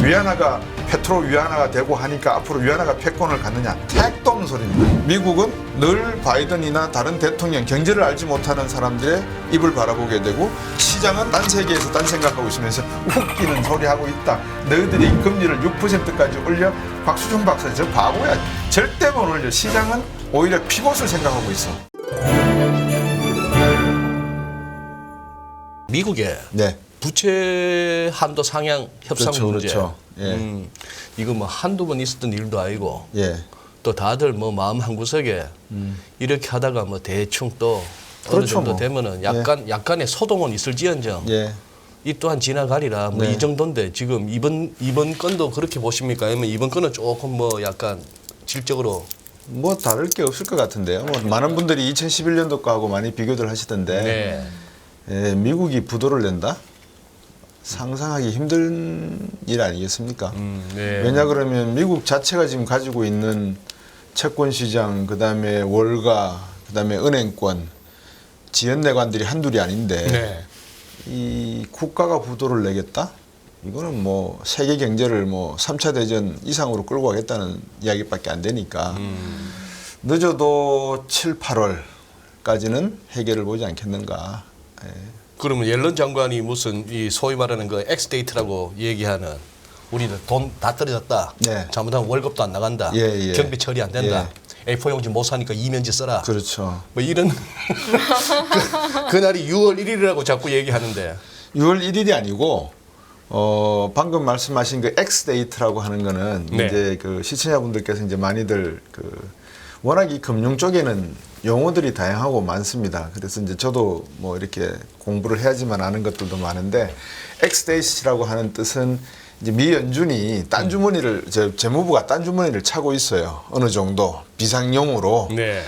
위안화가 페트로 위안화가 되고 하니까 앞으로 위안화가 패권을 갖느냐, 택도 없는 소리입니다. 미국은 늘 바이든이나 다른 대통령, 경제를 알지 못하는 사람들의 입을 바라보게 되고, 시장은 딴 세계에서 딴 생각하고 있으면서 웃기는 소리 하고 있다. 너희들이 금리를 6%까지 올려. 박수중 박사, 저 바보야. 절대 못 올려. 시장은 오히려 피봇을 생각하고 있어. 미국의 네. 부채 한도 상향 협상 그렇죠, 문제. 그렇죠. 예. 이거 뭐 한두 번 있었던 일도 아니고, 예. 또 다들 뭐 마음 한구석에 이렇게 하다가 뭐 대충 또 어느 그렇죠, 정도 뭐. 되면은 약간의 소동은 있을지언정 예. 이 또한 지나가리라 뭐 네. 이 정도인데, 지금 이번 건도 그렇게 보십니까? 아니면 이번 건은 조금 뭐 약간 질적으로 뭐 다를 게 없을 것 같은데요. 뭐 많은 분들이 2011년도 거하고 많이 비교들 하시던데, 네. 예, 미국이 부도를 낸다? 상상하기 힘든 일 아니겠습니까? 네. 왜냐 그러면 미국 자체가 지금 가지고 있는 채권 시장, 그다음에 월가, 그다음에 은행권, 지연내관들이 한둘이 아닌데, 네. 이 국가가 부도를 내겠다? 이거는 뭐 세계 경제를 뭐 3차 대전 이상으로 끌고 가겠다는 이야기밖에 안 되니까, 늦어도 7, 8월까지는 해결을 보지 않겠는가. 예. 그러면 옐런 장관이 무슨 이 소위 말하는 그 엑스데이트라고 얘기하는, 우리는 돈 다 떨어졌다. 네. 잘못하면 월급도 안 나간다. 예, 예. 경비 처리 안 된다. A4 용지 못 사니까 이면지 써라. 그렇죠. 뭐 이런 그날이 6월 1일이라고 자꾸 얘기하는데. 6월 1일이 아니고, 방금 말씀하신 그 엑스데이트라고 하는 거는, 네. 이제 그 시청자분들께서 이제 많이들 워낙 이 금융 쪽에는 용어들이 다양하고 많습니다. 그래서 이제 저도 뭐 이렇게 공부를 해야지만 아는 것들도 많은데, 엑스데이트라고 하는 뜻은 이제 미 연준이 딴 주머니를, 재무부가 딴 주머니를 차고 있어요. 어느 정도 비상용으로. 네.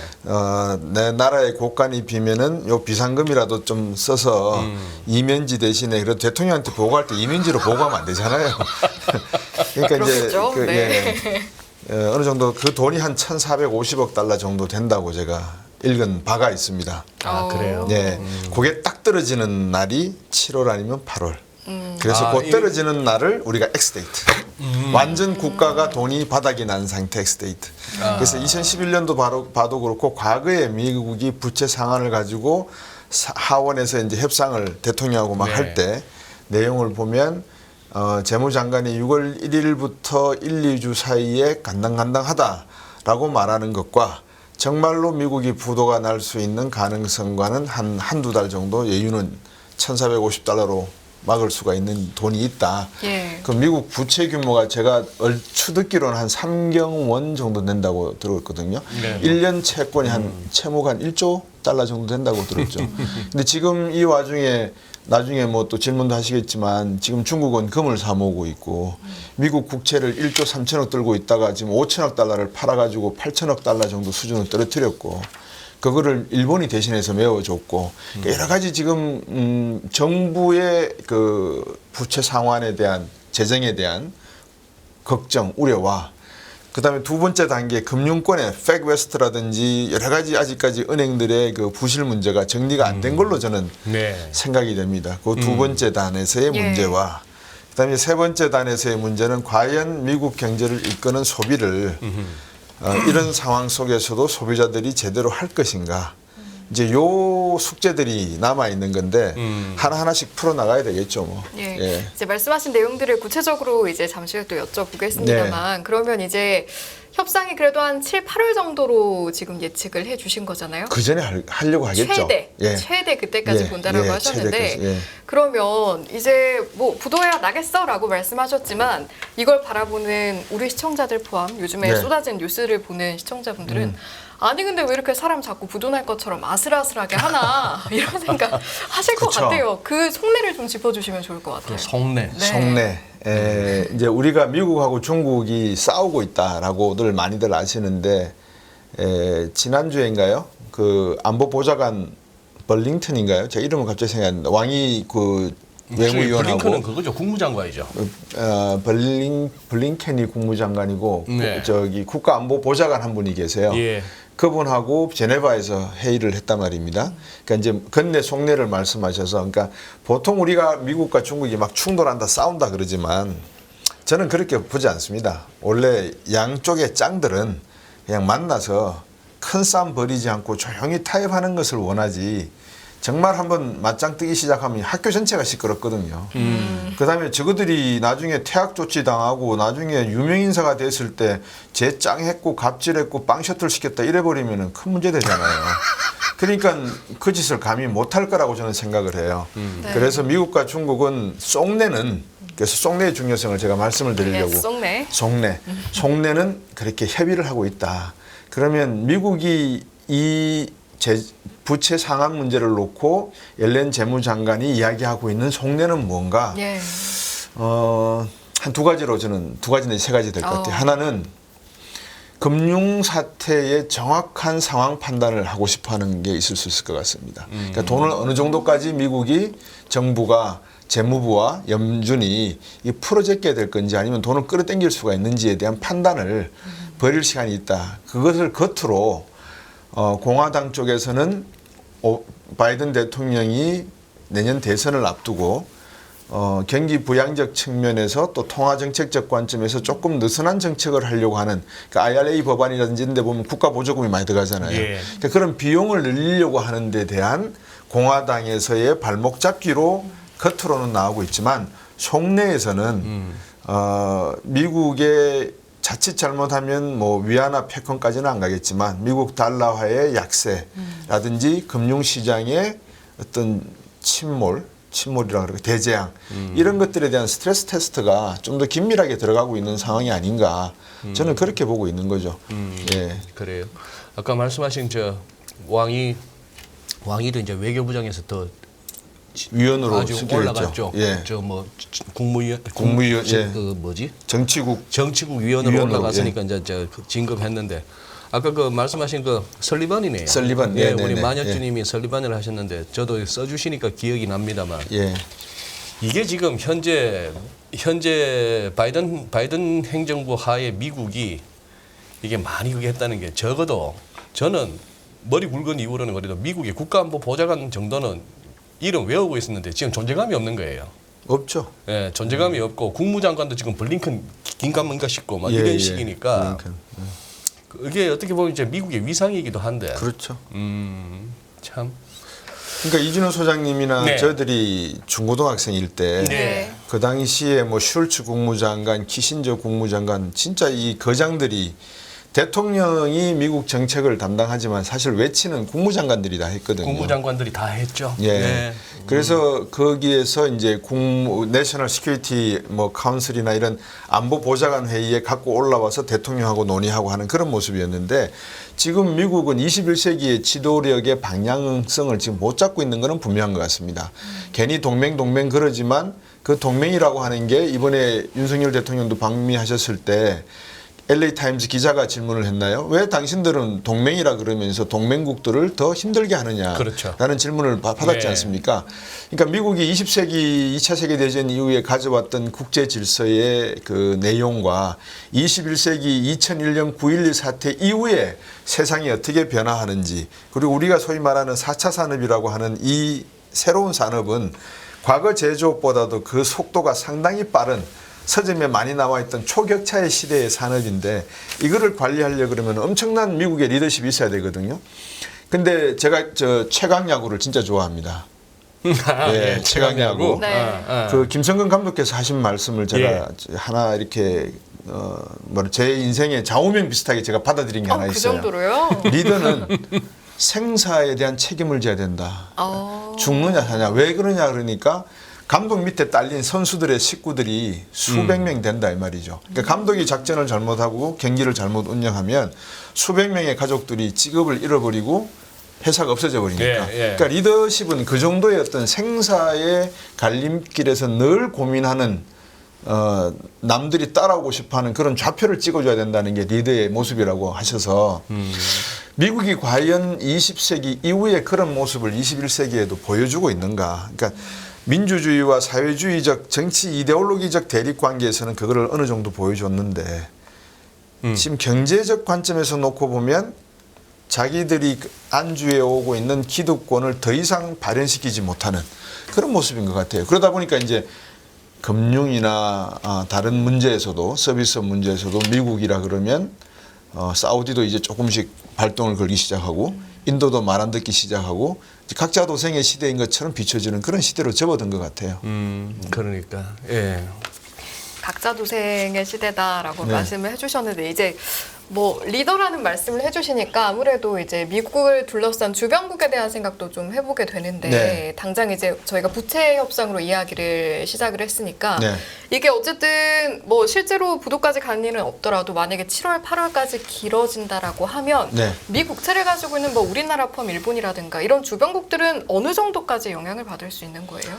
내 나라의 국간이 비면은 요 비상금이라도 좀 써서 이면지 대신에, 그래도 대통령한테 보고할 때 이면지로 보고하면 안 되잖아요. 그러니까 그렇겠죠? 이제 네. 어느 정도 그 돈이 한 1,450억 달러 정도 된다고 제가 읽은 바가 있습니다. 아, 그래요? 네, 그게 딱 떨어지는 날이 7월 아니면 8월. 그래서 그 떨어지는 날을 우리가 엑스데이트. 완전 국가가 돈이 바닥이 난 상태 엑스데이트. 그래서 2011년도 봐도 그렇고, 과거에 미국이 부채 상한을 가지고 하원에서 이제 협상을 대통령하고 막 네. 할 때 내용을 보면, 재무장관이 6월 1일부터 1, 2주 사이에 간당간당하다라고 말하는 것과 정말로 미국이 부도가 날 수 있는 가능성과는 한두 달 정도 여유는 1,450달러로 막을 수가 있는 돈이 있다. 예. 그 미국 부채 규모가 제가 얼추 듣기로는 한 3경 원 정도 된다고 들었거든요. 네. 1년 채권이 채무가 한 1조 달러 정도 된다고 들었죠. 근데 지금 이 와중에 나중에 뭐 또 질문도 하시겠지만, 지금 중국은 금을 사 모으고 있고, 미국 국채를 1조 3천억 들고 있다가 지금 5천억 달러를 팔아가지고 8천억 달러 정도 수준을 떨어뜨렸고, 그거를 일본이 대신해서 메워줬고, 그러니까 여러 가지 지금 정부의 그 부채 상환에 대한, 재정에 대한 걱정, 우려와, 그다음에 두 번째 단계 금융권의 팩웨스트라든지 여러 가지 아직까지 은행들의 그 부실 문제가 정리가 안 된 걸로 저는 네. 생각이 됩니다. 그 두 번째 단에서의 예. 문제와, 그다음에 세 번째 단에서의 문제는 과연 미국 경제를 이끄는 소비를 이런 상황 속에서도 소비자들이 제대로 할 것인가. 이제 요 숙제들이 남아 있는 건데 하나하나씩 풀어 나가야 되겠죠, 뭐. 예. 예. 이제 말씀하신 내용들을 구체적으로 이제 잠시 후에 또 여쭤보겠습니다만, 그러면 이제 협상이 그래도 한 7, 8월 정도로 지금 예측을 해 주신 거잖아요. 그 전에 하려고 하겠죠. 최대 그때까지 예, 본다라고 예, 하셨는데, 최대까지, 예. 그러면 이제 뭐 부도야 나겠어라고 말씀하셨지만, 이걸 바라보는 우리 시청자들 포함 요즘에 네. 쏟아진 뉴스를 보는 시청자분들은 아니 근데 왜 이렇게 사람 자꾸 부도날 것처럼 아슬아슬하게 하나 이런 생각 하실 것 그쵸. 같아요. 그 속내를 좀 짚어주시면 좋을 것 같아요. 그 속내. 네. 속내. 이제 우리가 미국하고 중국이 싸우고 있다라고들 많이들 아시는데, 지난주인가요? 그 안보 보좌관 벌링턴인가요? 제 이름은 갑자기 생각이 안 납니다. 왕이 그 외무위원하고, 블링컨은 그거죠. 국무장관이죠. 블링켄이 국무장관이고, 네. 저기 국가안보보좌관 한 분이 계세요. 예. 그분하고 제네바에서 회의를 했단 말입니다. 그러니까 이제 건내 속내를 말씀하셔서, 그러니까 보통 우리가 미국과 중국이 막 충돌한다, 싸운다 그러지만, 저는 그렇게 보지 않습니다. 원래 양쪽의 짱들은 그냥 만나서 큰 싸움 벌이지 않고 조용히 타협하는 것을 원하지, 정말 한번 맞짱 뜨기 시작하면 학교 전체가 시끄럽거든요. 그다음에 저거들이 나중에 퇴학 조치 당하고 나중에 유명인사가 됐을 때 제 짱했고 갑질했고 빵 셔틀 시켰다 이래버리면 큰 문제 되잖아요. 그러니까 그 짓을 감히 못할 거라고 저는 생각을 해요. 네. 그래서 미국과 중국은 속내는, 그래서 속내의 중요성을 제가 말씀을 드리려고, 네, 속내는 그렇게 협의를 하고 있다. 그러면 미국이 이 부채 상환 문제를 놓고 옐렌 재무장관이 이야기하고 있는 속내는 뭔가? 예. 한 두 가지로 저는 두 가지 내지 세 가지 될 것 같아요. 하나는 금융 사태의 정확한 상황 판단을 하고 싶어하는 게 있을 수 있을 것 같습니다. 그러니까 돈을 어느 정도까지 미국이 정부가 재무부와 염준이 이 풀어제껴야 될 건지 아니면 돈을 끌어당길 수가 있는지에 대한 판단을 벌일 시간이 있다. 그것을 겉으로 공화당 쪽에서는 바이든 대통령이 내년 대선을 앞두고 경기 부양적 측면에서 또 통화정책적 관점에서 조금 느슨한 정책을 하려고 하는, 그러니까 IRA 법안이라든지 이런 데 보면 국가 보조금이 많이 들어가잖아요. 예. 그러니까 그런 비용을 늘리려고 하는 데 대한 공화당에서의 발목 잡기로 겉으로는 나오고 있지만 속내에서는 미국의 자칫 잘못하면 뭐 위안화 패권까지는 안 가겠지만 미국 달러화의 약세라든지 금융시장의 어떤 침몰이라 그러고 대재앙 이런 것들에 대한 스트레스 테스트가 좀 더 긴밀하게 들어가고 있는 상황이 아닌가, 저는 그렇게 보고 있는 거죠. 예. 그래요. 아까 말씀하신 저 왕이도 이제 외교부장에서 더 위원으로 아주 승격했죠. 올라갔죠. 예. 저 뭐 국무위원, 예. 그 뭐지? 위원으로, 정치국 위원으로 올라갔으니까 이제 진급했는데 아까 그 말씀하신 그 설리반이네요. 설리반, 예, 네네네. 우리 마녀주님이 설리반을 하셨는데 저도 써주시니까 기억이 납니다만 예. 이게 지금 현재 바이든 행정부 하에 미국이 이게 많이 그게 했다는 게 적어도 저는 머리 굵은 이후로는 그래도 미국의 국가안보 보좌관 정도는 이름 외우고 있었는데 지금 존재감이 없는 거예요. 없죠. 예, 존재감이 없고 국무장관도 지금 블링컨 긴가민가 싶고 막 예, 이런 예. 식이니까 그러니까. 그게 어떻게 보면 이제 미국의 위상이기도 한데 그렇죠. 참. 그러니까 이준호 소장님이나 네. 저희들이 중고등학생일 때 네. 그 당시에 뭐 슐츠 국무장관, 키신저 국무장관, 진짜 이 거장들이 대통령이 미국 정책을 담당하지만 사실 외치는 국무장관들이 다 했거든요. 국무장관들이 다 했죠. 예. 네. 그래서 거기에서 이제 내셔널 시큐리티 뭐 카운슬이나 이런 안보 보좌관 회의에 갖고 올라와서 대통령하고 논의하고 하는 그런 모습이었는데, 지금 미국은 21세기의 지도력의 방향성을 지금 못 잡고 있는 것은 분명한 것 같습니다. 괜히 동맹 그러지만 그 동맹이라고 하는 게 이번에 윤석열 대통령도 방미하셨을 때 LA 타임즈 기자가 질문을 했나요? 왜 당신들은 동맹이라 그러면서 동맹국들을 더 힘들게 하느냐? 그렇죠. 라는 질문을 받았지 네. 않습니까? 그러니까 미국이 20세기 2차 세계대전 이후에 가져왔던 국제 질서의 그 내용과 21세기 2001년 9.11 사태 이후에 세상이 어떻게 변화하는지, 그리고 우리가 소위 말하는 4차 산업이라고 하는 이 새로운 산업은 과거 제조업보다도 그 속도가 상당히 빠른, 서점에 많이 나와 있던 초격차의 시대의 산업인데 이거를 관리하려고 그러면 엄청난 미국의 리더십이 있어야 되거든요. 근데 제가 저 최강 야구를 진짜 좋아합니다. 예, 최강 야구. 네. 그 김성근 감독께서 하신 말씀을 제가 하나 이렇게 제 인생의 좌우명 비슷하게 제가 받아들인 게 하나 그 있어요. 정도로요? 리더는 생사에 대한 책임을 져야 된다. 죽느냐 사냐. 왜 그러냐 그러니까 감독 밑에 딸린 선수들의 식구들이 수백 명 된다 이 말이죠. 그러니까 감독이 작전을 잘못하고 경기를 잘못 운영하면 수백 명의 가족들이 직업을 잃어버리고 회사가 없어져 버리니까. 예. 그러니까 리더십은 그 정도의 어떤 생사의 갈림길에서 늘 고민하는 남들이 따라오고 싶어하는 그런 좌표를 찍어줘야 된다는 게 리더의 모습이라고 하셔서 미국이 과연 20세기 이후에 그런 모습을 21세기에도 보여주고 있는가. 그러니까 민주주의와 사회주의적 정치 이데올로기적 대립 관계에서는 그거를 어느 정도 보여줬는데 지금 경제적 관점에서 놓고 보면 자기들이 안주해 오고 있는 기득권을 더 이상 발현시키지 못하는 그런 모습인 것 같아요. 그러다 보니까 이제 금융이나 다른 문제에서도 서비스 문제에서도 미국이라 그러면 사우디도 이제 조금씩 발동을 걸기 시작하고 인도도 말 안 듣기 시작하고 각자 도생의 시대인 것처럼 비춰지는 그런 시대로 접어든 것 같아요. 그러니까 예. 각자 도생의 시대다라고 네. 말씀을 해주셨는데 이제 뭐 리더라는 말씀을 해주시니까 아무래도 이제 미국을 둘러싼 주변국에 대한 생각도 좀 해보게 되는데 네. 당장 이제 저희가 부채 협상으로 이야기를 시작을 했으니까 네. 이게 어쨌든 뭐 실제로 부도까지 가는 일은 없더라도 만약에 7월, 8월까지 길어진다라고 하면 네. 미 국채를 가지고 있는 뭐 우리나라 포함 일본이라든가 이런 주변국들은 어느 정도까지 영향을 받을 수 있는 거예요?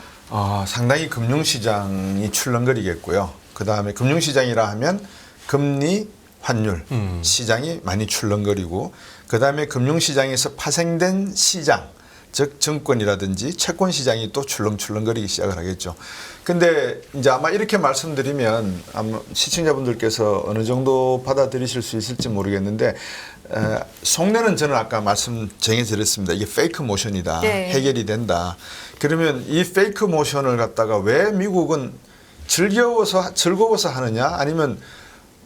상당히 금융시장이 출렁거리겠고요. 그 다음에 금융시장이라 하면 금리, 환율 시장이 많이 출렁거리고 그 다음에 금융시장에서 파생된 시장 즉 증권이라든지 채권 시장이 또 출렁출렁거리기 시작을 하겠죠. 근데 이제 아마 이렇게 말씀드리면 아마 시청자분들께서 어느 정도 받아들이실 수 있을지 모르겠는데 속내는 저는 아까 말씀 정해드렸습니다. 이게 페이크 모션이다. 네. 해결이 된다. 그러면 이 페이크 모션을 갖다가 왜 미국은 즐거워서 하느냐 아니면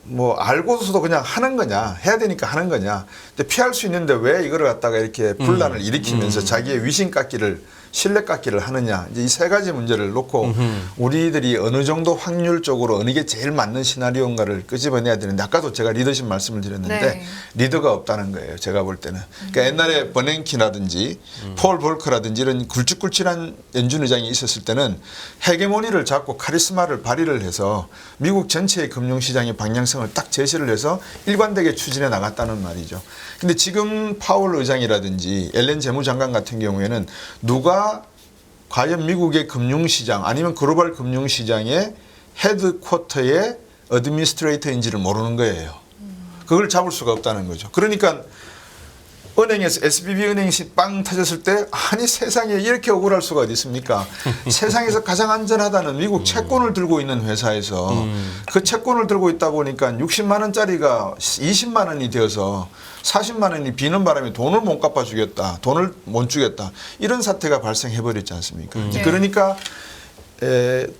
뭐 알고서도 그냥 하는 거냐 해야 되니까 하는 거냐 근데 피할 수 있는데 왜 이거를 갖다가 이렇게 분란을 일으키면서 자기의 위신 깎기를 신뢰 깎기를 하느냐 이제 이 세 가지 문제를 놓고 우리들이 어느 정도 확률적으로 어느 게 제일 맞는 시나리오인가를 끄집어내야 되는데 아까도 제가 리더십 말씀을 드렸는데 네. 리더가 없다는 거예요 제가 볼 때는 그러니까 옛날에 버냉키라든지 폴 볼커라든지 이런 굵직굵직한 연준 의장이 있었을 때는 헤게모니를 잡고 카리스마를 발휘를 해서 미국 전체의 금융시장의 방향성을 딱 제시를 해서 일관되게 추진해 나갔다는 말이죠. 근데 지금 파월 의장이라든지 앨런 재무장관 같은 경우에는 누가 과연 미국의 금융시장 아니면 글로벌 금융시장의 헤드쿼터의 어드미니스트레이터인지를 모르는 거예요. 그걸 잡을 수가 없다는 거죠. 그러니까 은행에서 SBB 은행이 빵 터졌을 때 아니 세상에 이렇게 억울할 수가 어디 있습니까? 세상에서 가장 안전하다는 미국 채권을 들고 있는 회사에서 그 채권을 들고 있다 보니까 60만 원짜리가 20만 원이 되어서 40만 원이 비는 바람에 돈을 못 갚아주겠다. 돈을 못 주겠다. 이런 사태가 발생해버렸지 않습니까? 그러니까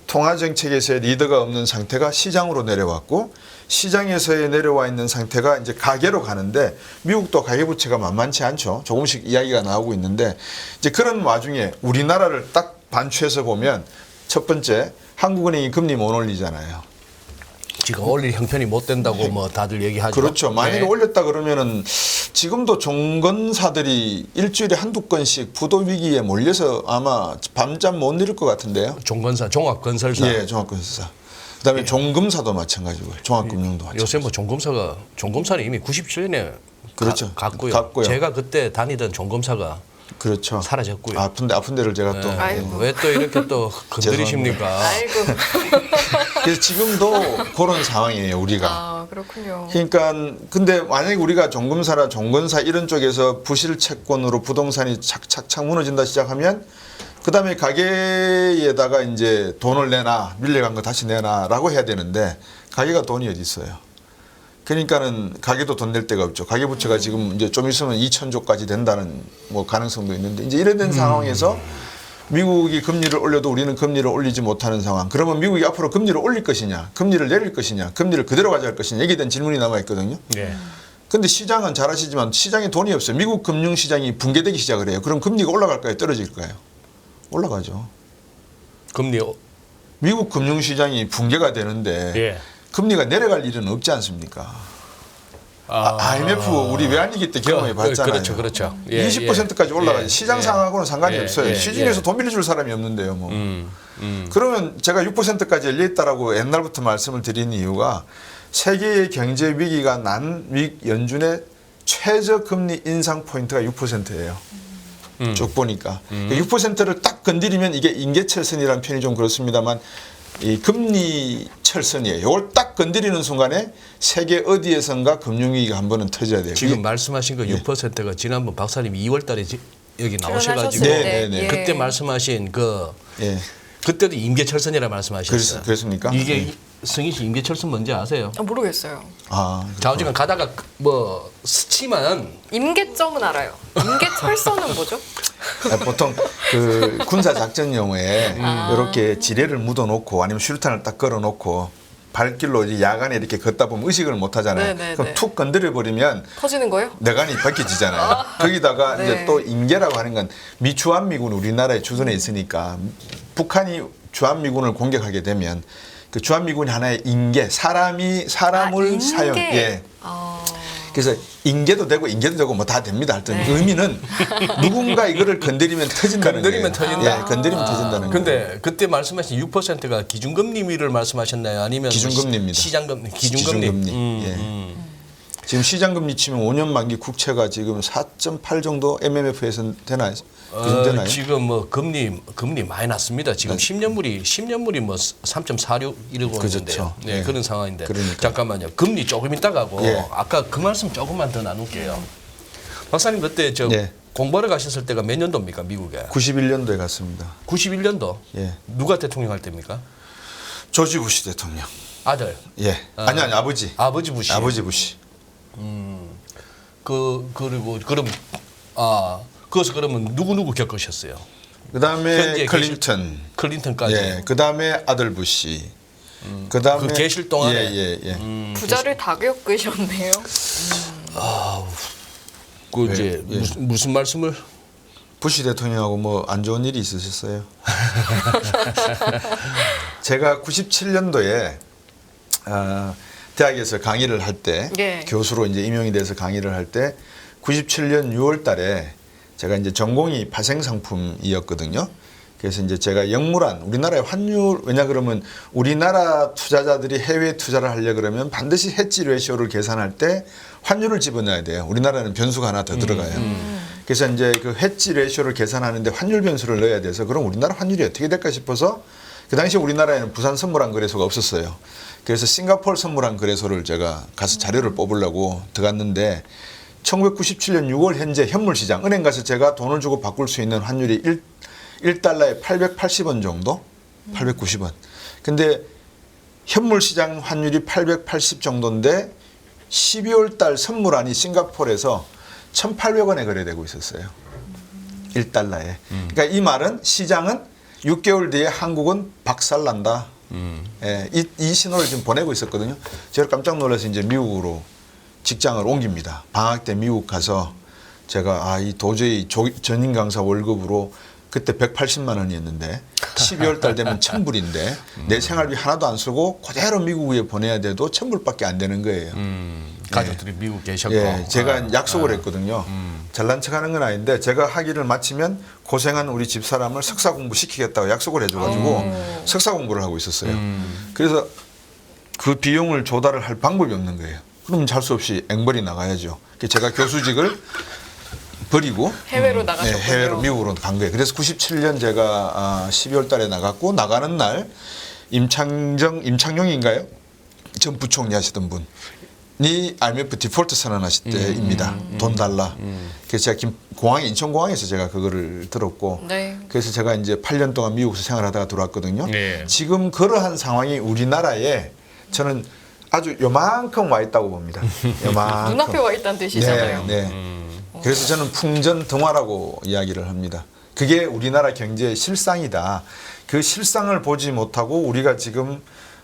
통화정책에서의 리더가 없는 상태가 시장으로 내려왔고 시장에서의 내려와 있는 상태가 이제 가계로 가는데 미국도 가계부채가 만만치 않죠. 조금씩 이야기가 나오고 있는데 이제 그런 와중에 우리나라를 딱 반추해서 보면 첫 번째 한국은행이 금리 못 올리잖아요. 지금 올릴 형편이 못 된다고 뭐 다들 얘기하죠. 그렇죠. 만약에 네. 올렸다 그러면은 지금도 종건사들이 일주일에 한두 건씩 부도 위기에 몰려서 아마 밤잠 못 이룰 것 같은데요. 종건사, 종합건설사. 예, 종합건설사. 그다음에 종금사도 마찬가지고요. 종합금융도 마찬가지. 요새 뭐 종검사는 이미 97년에 그렇죠. 갔고요. 제가 그때 다니던 종검사가 그렇죠. 사라졌고요. 아픈 데를 제가 또 아이고. 왜 또 이렇게 또 건드리십니까? 아이고. 그래서 지금도 그런 상황이에요 우리가. 아 그렇군요. 그러니까 근데 만약에 우리가 종금사나 종건사 이런 쪽에서 부실 채권으로 부동산이 착착착 무너진다 시작하면 그다음에 가게에다가 이제 돈을 내놔 밀려간 거 다시 내놔라고 해야 되는데 가게가 돈이 어디 있어요. 그러니까는 가게도 돈 낼 데가 없죠. 가계 부채가 지금 이제 좀 있으면 2,000조까지 된다는 뭐 가능성도 있는데 이제 이런 상황에서 미국이 금리를 올려도 우리는 금리를 올리지 못하는 상황. 그러면 미국이 앞으로 금리를 올릴 것이냐, 금리를 내릴 것이냐, 금리를 그대로 가져갈 것이냐 여기에 대한 질문이 남아 있거든요. 네. 근데 시장은 잘 아시지만 시장에 돈이 없어요. 미국 금융시장이 붕괴되기 시작을 해요. 그럼 금리가 올라갈까요? 떨어질까요? 올라가죠. 금리 미국 금융시장이 붕괴가 되는데 예. 금리가 내려갈 일은 없지 않습니까? IMF 우리 외환위기 때 경험해 봤잖아요. 그렇죠. 20%까지 올라가죠. 예. 시장 상황하고는 상관이 예. 없어요. 예. 시중에서 예. 돈 빌려줄 사람이 없는데요. 뭐. 그러면 제가 6%까지 열려있다라고 옛날부터 말씀을 드린 이유가 세계의 경제 위기가 난 연준의 최저 금리 인상 포인트가 6%예요. 쭉 보니까 6%를 딱 건드리면 이게 임계철선이라는 표현이 좀 그렇습니다만 이 금리 철선이에요. 이걸 딱 건드리는 순간에 세계 어디에선가 금융위기가 한 번은 터져야 돼요. 지금 말씀하신 그 6%가 지난번 박사님이 2월달에 여기 나오셔가지고 출연하셨을 네. 그때 말씀하신 그 예. 그때도 임계철선이라 말씀하셨어요. 그렇습니까? 이게 승희 씨 임계철선 뭔지 아세요? 모르겠어요. 좌우지간 가다가 뭐 스치만 임계점은 알아요. 임계철선은 뭐죠? 보통 그 군사 작전용에 이렇게 지뢰를 묻어놓고 아니면 수류탄을 딱 걸어놓고 발길로 이제 야간에 이렇게 걷다 보면 의식을 못 하잖아요. 네네네. 그럼 툭 건드려 버리면 터지는 거요? 내관이 벗겨지잖아요. 거기다가 네. 이제 또 인계라고 하는 건 미주한미군 우리나라에 주둔해 있으니까 북한이 주한미군을 공격하게 되면 그 주한미군이 하나의 인계 사람을 인계? 사용. 예. 그래서 인계도 되고 인계도 되고 뭐 다 됩니다. 하여튼 네. 의미는 누군가 이거를 건드리면 터진다는 건드리면 거예요. 터진다. 예, 건드리면 터진다는 거예요. 근데 그때 말씀하신 6%가 기준금리를 말씀하셨나요? 아니면 기준금리입니다. 시장금리, 기준금리. 예. 지금 시장금리 치면 5년 만기 국채가 지금 4.8 정도 MMF에서 되나요? 그 정도 되나요? 지금 뭐 금리 많이 났습니다. 지금 네. 10년물이 뭐 3.46 이러고 그렇죠. 있는데요. 네, 네. 그런 상황인데. 그러니까요. 잠깐만요. 금리 조금 이따가 하고 예. 아까 그 말씀 조금만 더 나눌게요. 박사님 그때 저 네. 공부하러 가셨을 때가 몇 년도입니까, 미국에? 91년도에 갔습니다. 91년도. 예. 누가 대통령 할 때입니까? 조지 부시 대통령. 아들. 예. 아니 아버지. 아버지 부시. 아버지 부시. 그리고 그럼 그것을 그러면 누구 겪으셨어요? 그다음에 현재 클린턴. 클린턴까지. 예. 그다음에 아들 부시. 그다음에 그 계실 동안에. 예. 부자를 다 겪으셨네요. 그 이제 예. 무슨 말씀을? 부시 대통령하고 뭐 안 좋은 일이 있으셨어요? 제가 97년도에 대학에서 강의를 할 때 예. 교수로 이제 임용이 돼서 강의를 할 때 97년 6월 달에 제가 이제 전공이 파생 상품이었거든요. 그래서 이제 제가 영무란 우리나라의 환율 왜냐 그러면 우리나라 투자자들이 해외 투자를 하려 그러면 반드시 해지 레시오를 계산할 때 환율을 집어넣어야 돼요. 우리나라는 변수가 하나 더 들어가요. 그래서 이제 그 해지 레시오를 계산하는데 환율 변수를 넣어야 돼서 그럼 우리나라 환율이 어떻게 될까 싶어서 그 당시 우리나라에는 부산 선물한 거래소가 없었어요. 그래서 싱가포르 선물한 거래소를 제가 가서 자료를 뽑으려고 들어갔는데 1997년 6월 현재 현물 시장 은행 가서 제가 돈을 주고 바꿀 수 있는 환율이 1달러에 880원 정도? 890원. 근데 현물 시장 환율이 880 정도인데 12월 달 선물안이 싱가포르에서 1,800원에 거래되고 있었어요. 1달러에. 그러니까 이 말은 시장은 6개월 뒤에 한국은 박살난다. 예, 이 신호를 지금 보내고 있었거든요. 제가 깜짝 놀라서 이제 미국으로 직장을 옮깁니다. 방학 때 미국 가서 제가 이 도저히 전임 강사 월급으로 그때 180만 원이었는데 12월 달 되면 1,000불인데 내 생활비 하나도 안 쓰고 그대로 미국에 보내야 돼도 1,000불밖에 안 되는 거예요. 가족들이 미국 계셨고. 예, 제가 약속을 했거든요. 잘난 척하는 건 아닌데 제가 학위를 마치면 고생한 우리 집사람을 석사 공부 시키겠다고 약속을 해줘가지고 석사 공부를 하고 있었어요. 그래서 그 비용을 조달을 할 방법이 없는 거예요. 그럼 잘 수 없이 앵벌이 나가야죠. 제가 교수직을 버리고 해외로 나가셨군요. 해외로 미국으로 간 거예요. 그래서 97년 제가 12월 달에 나갔고 나가는 날 임창용인가요? 전 부총리 하시던 분이 IMF 디폴트 선언하실 때입니다. 돈 달라. 그래서 제가 인천공항에서 제가 그거를 들었고 네. 그래서 제가 이제 8년 동안 미국에서 생활하다가 들어왔거든요. 네. 지금 그러한 상황이 우리나라에 저는 아주 요만큼 와 있다고 봅니다. 요만큼. 눈앞에 와 있다는 뜻이잖아요. 네. 그래서 저는 풍전등화라고 이야기를 합니다. 그게 우리나라 경제의 실상이다. 그 실상을 보지 못하고 우리가 지금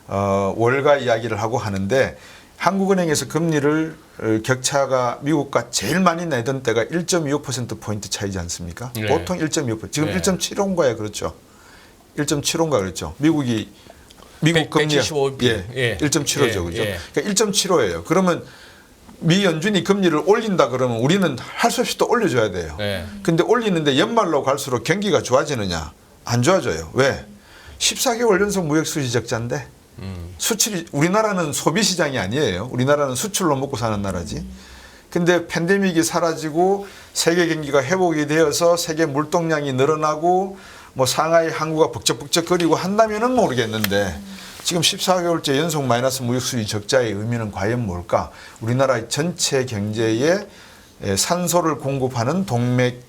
월가 이야기를 하고 하는데 한국은행에서 금리를 격차가 미국과 제일 많이 내던 때가 1.25%포인트 차이지 않습니까? 네. 보통 1.25%. 지금 네. 1.75인가요? 그렇죠. 1.75인가 그렇죠. 미국 금리 175 예, 1.75죠. 그죠? 예. 그러니까 1.75예요. 그러면 미 연준이 금리를 올린다 그러면 우리는 할 수 없이 또 올려줘야 돼요. 네. 근데 올리는데 연말로 갈수록 경기가 좋아지느냐? 안 좋아져요. 왜? 14개월 연속 무역 수지 적자인데 수출이 우리나라는 소비 시장이 아니에요. 우리나라는 수출로 먹고 사는 나라지. 근데 팬데믹이 사라지고 세계 경기가 회복이 되어서 세계 물동량이 늘어나고 뭐 상하이 항구가 벅적벅적거리고 한다면은 모르겠는데 지금 14개월째 연속 마이너스 무역 수지 적자의 의미는 과연 뭘까? 우리나라 전체 경제에 산소를 공급하는 동맥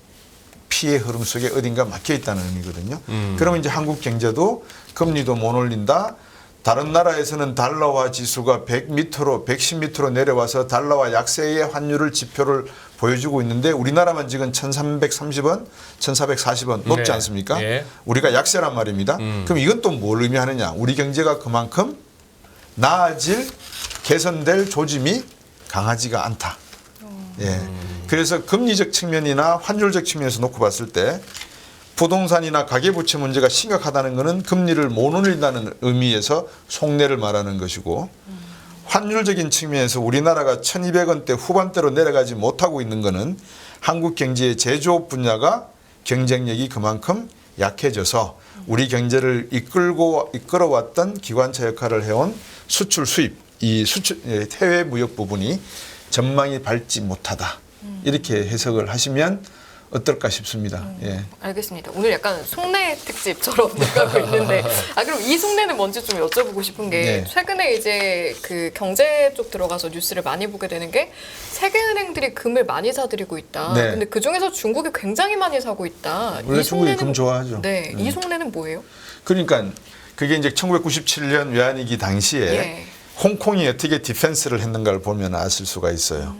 피의 흐름 속에 어딘가 막혀 있다는 의미거든요. 그러면 이제 한국 경제도 금리도 못 올린다. 다른 나라에서는 달러화 지수가 100m로 110m로 내려와서 달러화 약세의 환율을 지표를 보여주고 있는데 우리나라만 지금 1,330원, 1,440원 높지 네. 않습니까? 예. 우리가 약세란 말입니다. 그럼 이건 또 뭘 의미하느냐? 우리 경제가 그만큼 나아질 개선될 조짐이 강하지가 않다. 예. 그래서 금리적 측면이나 환율적 측면에서 놓고 봤을 때 부동산이나 가계부채 문제가 심각하다는 것은 금리를 못 올린다는 의미에서 속내를 말하는 것이고 환율적인 측면에서 우리나라가 1,200원대 후반대로 내려가지 못하고 있는 것은 한국 경제의 제조업 분야가 경쟁력이 그만큼 약해져서 우리 경제를 이끌어왔던 기관차 역할을 해온 수출 수입, 이 수출 해외 무역 부분이 전망이 밝지 못하다. 이렇게 해석을 하시면 어떨까 싶습니다. 예. 알겠습니다. 오늘 약간 속내 특집처럼 돼가고 있는데, 그럼 이 속내는 먼저 좀 여쭤보고 싶은 게 네. 최근에 이제 그 경제 쪽 들어가서 뉴스를 많이 보게 되는 게 세계은행들이 금을 많이 사들이고 있다. 네. 근데 그 중에서 중국이 굉장히 많이 사고 있다. 원래 이 중국이 속내는- 금 좋아하죠. 네, 이 속내는 뭐예요? 그러니까 그게 이제 1997년 외환위기 당시에 예. 홍콩이 어떻게 디펜스를 했는가를 보면 아실 수가 있어요.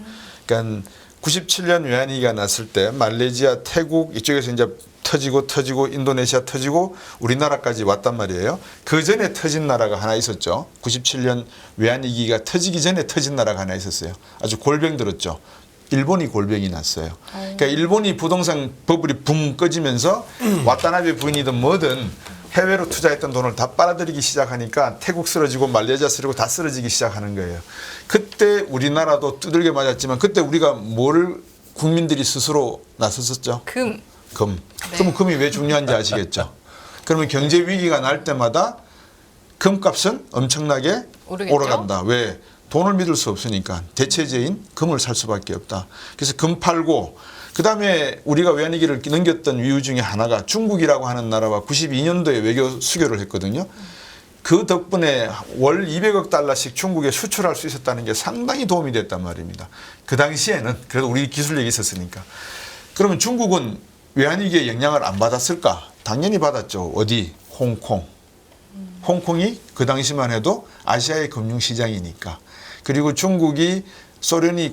그러니까 97년 외환위기가 났을 때 말레이시아, 태국 이쪽에서 이제 터지고 인도네시아 터지고 우리나라까지 왔단 말이에요. 그 전에 터진 나라가 하나 있었죠. 97년 외환위기가 터지기 전에 터진 나라가 하나 있었어요. 아주 골병 들었죠. 일본이 골병이 났어요. 그러니까 일본이 부동산 버블이 붕 꺼지면서 와타나베 부인이든 뭐든 해외로 투자했던 돈을 다 빨아들이기 시작하니까 태국 쓰러지고 말레이시아 쓰러지고 다 쓰러지기 시작하는 거예요. 그때 우리나라도 두들겨 맞았지만 그때 우리가 뭘 국민들이 스스로 나섰었죠? 금. 금. 네. 그럼 금이 왜 중요한지 아시겠죠? 그러면 경제 위기가 날 때마다 금값은 엄청나게 오르겠죠? 오르간다. 왜? 돈을 믿을 수 없으니까 대체제인 금을 살 수밖에 없다. 그래서 금 팔고 그다음에 우리가 외환위기를 넘겼던 이유 중에 하나가 중국이라고 하는 나라와 92년도에 외교 수교를 했거든요. 그 덕분에 월 200억 달러씩 중국에 수출할 수 있었다는 게 상당히 도움이 됐단 말입니다. 그 당시에는 그래도 우리 기술력이 있었으니까. 그러면 중국은 외환위기에 영향을 안 받았을까? 당연히 받았죠. 어디? 홍콩. 홍콩이 그 당시만 해도 아시아의 금융시장이니까. 그리고 중국이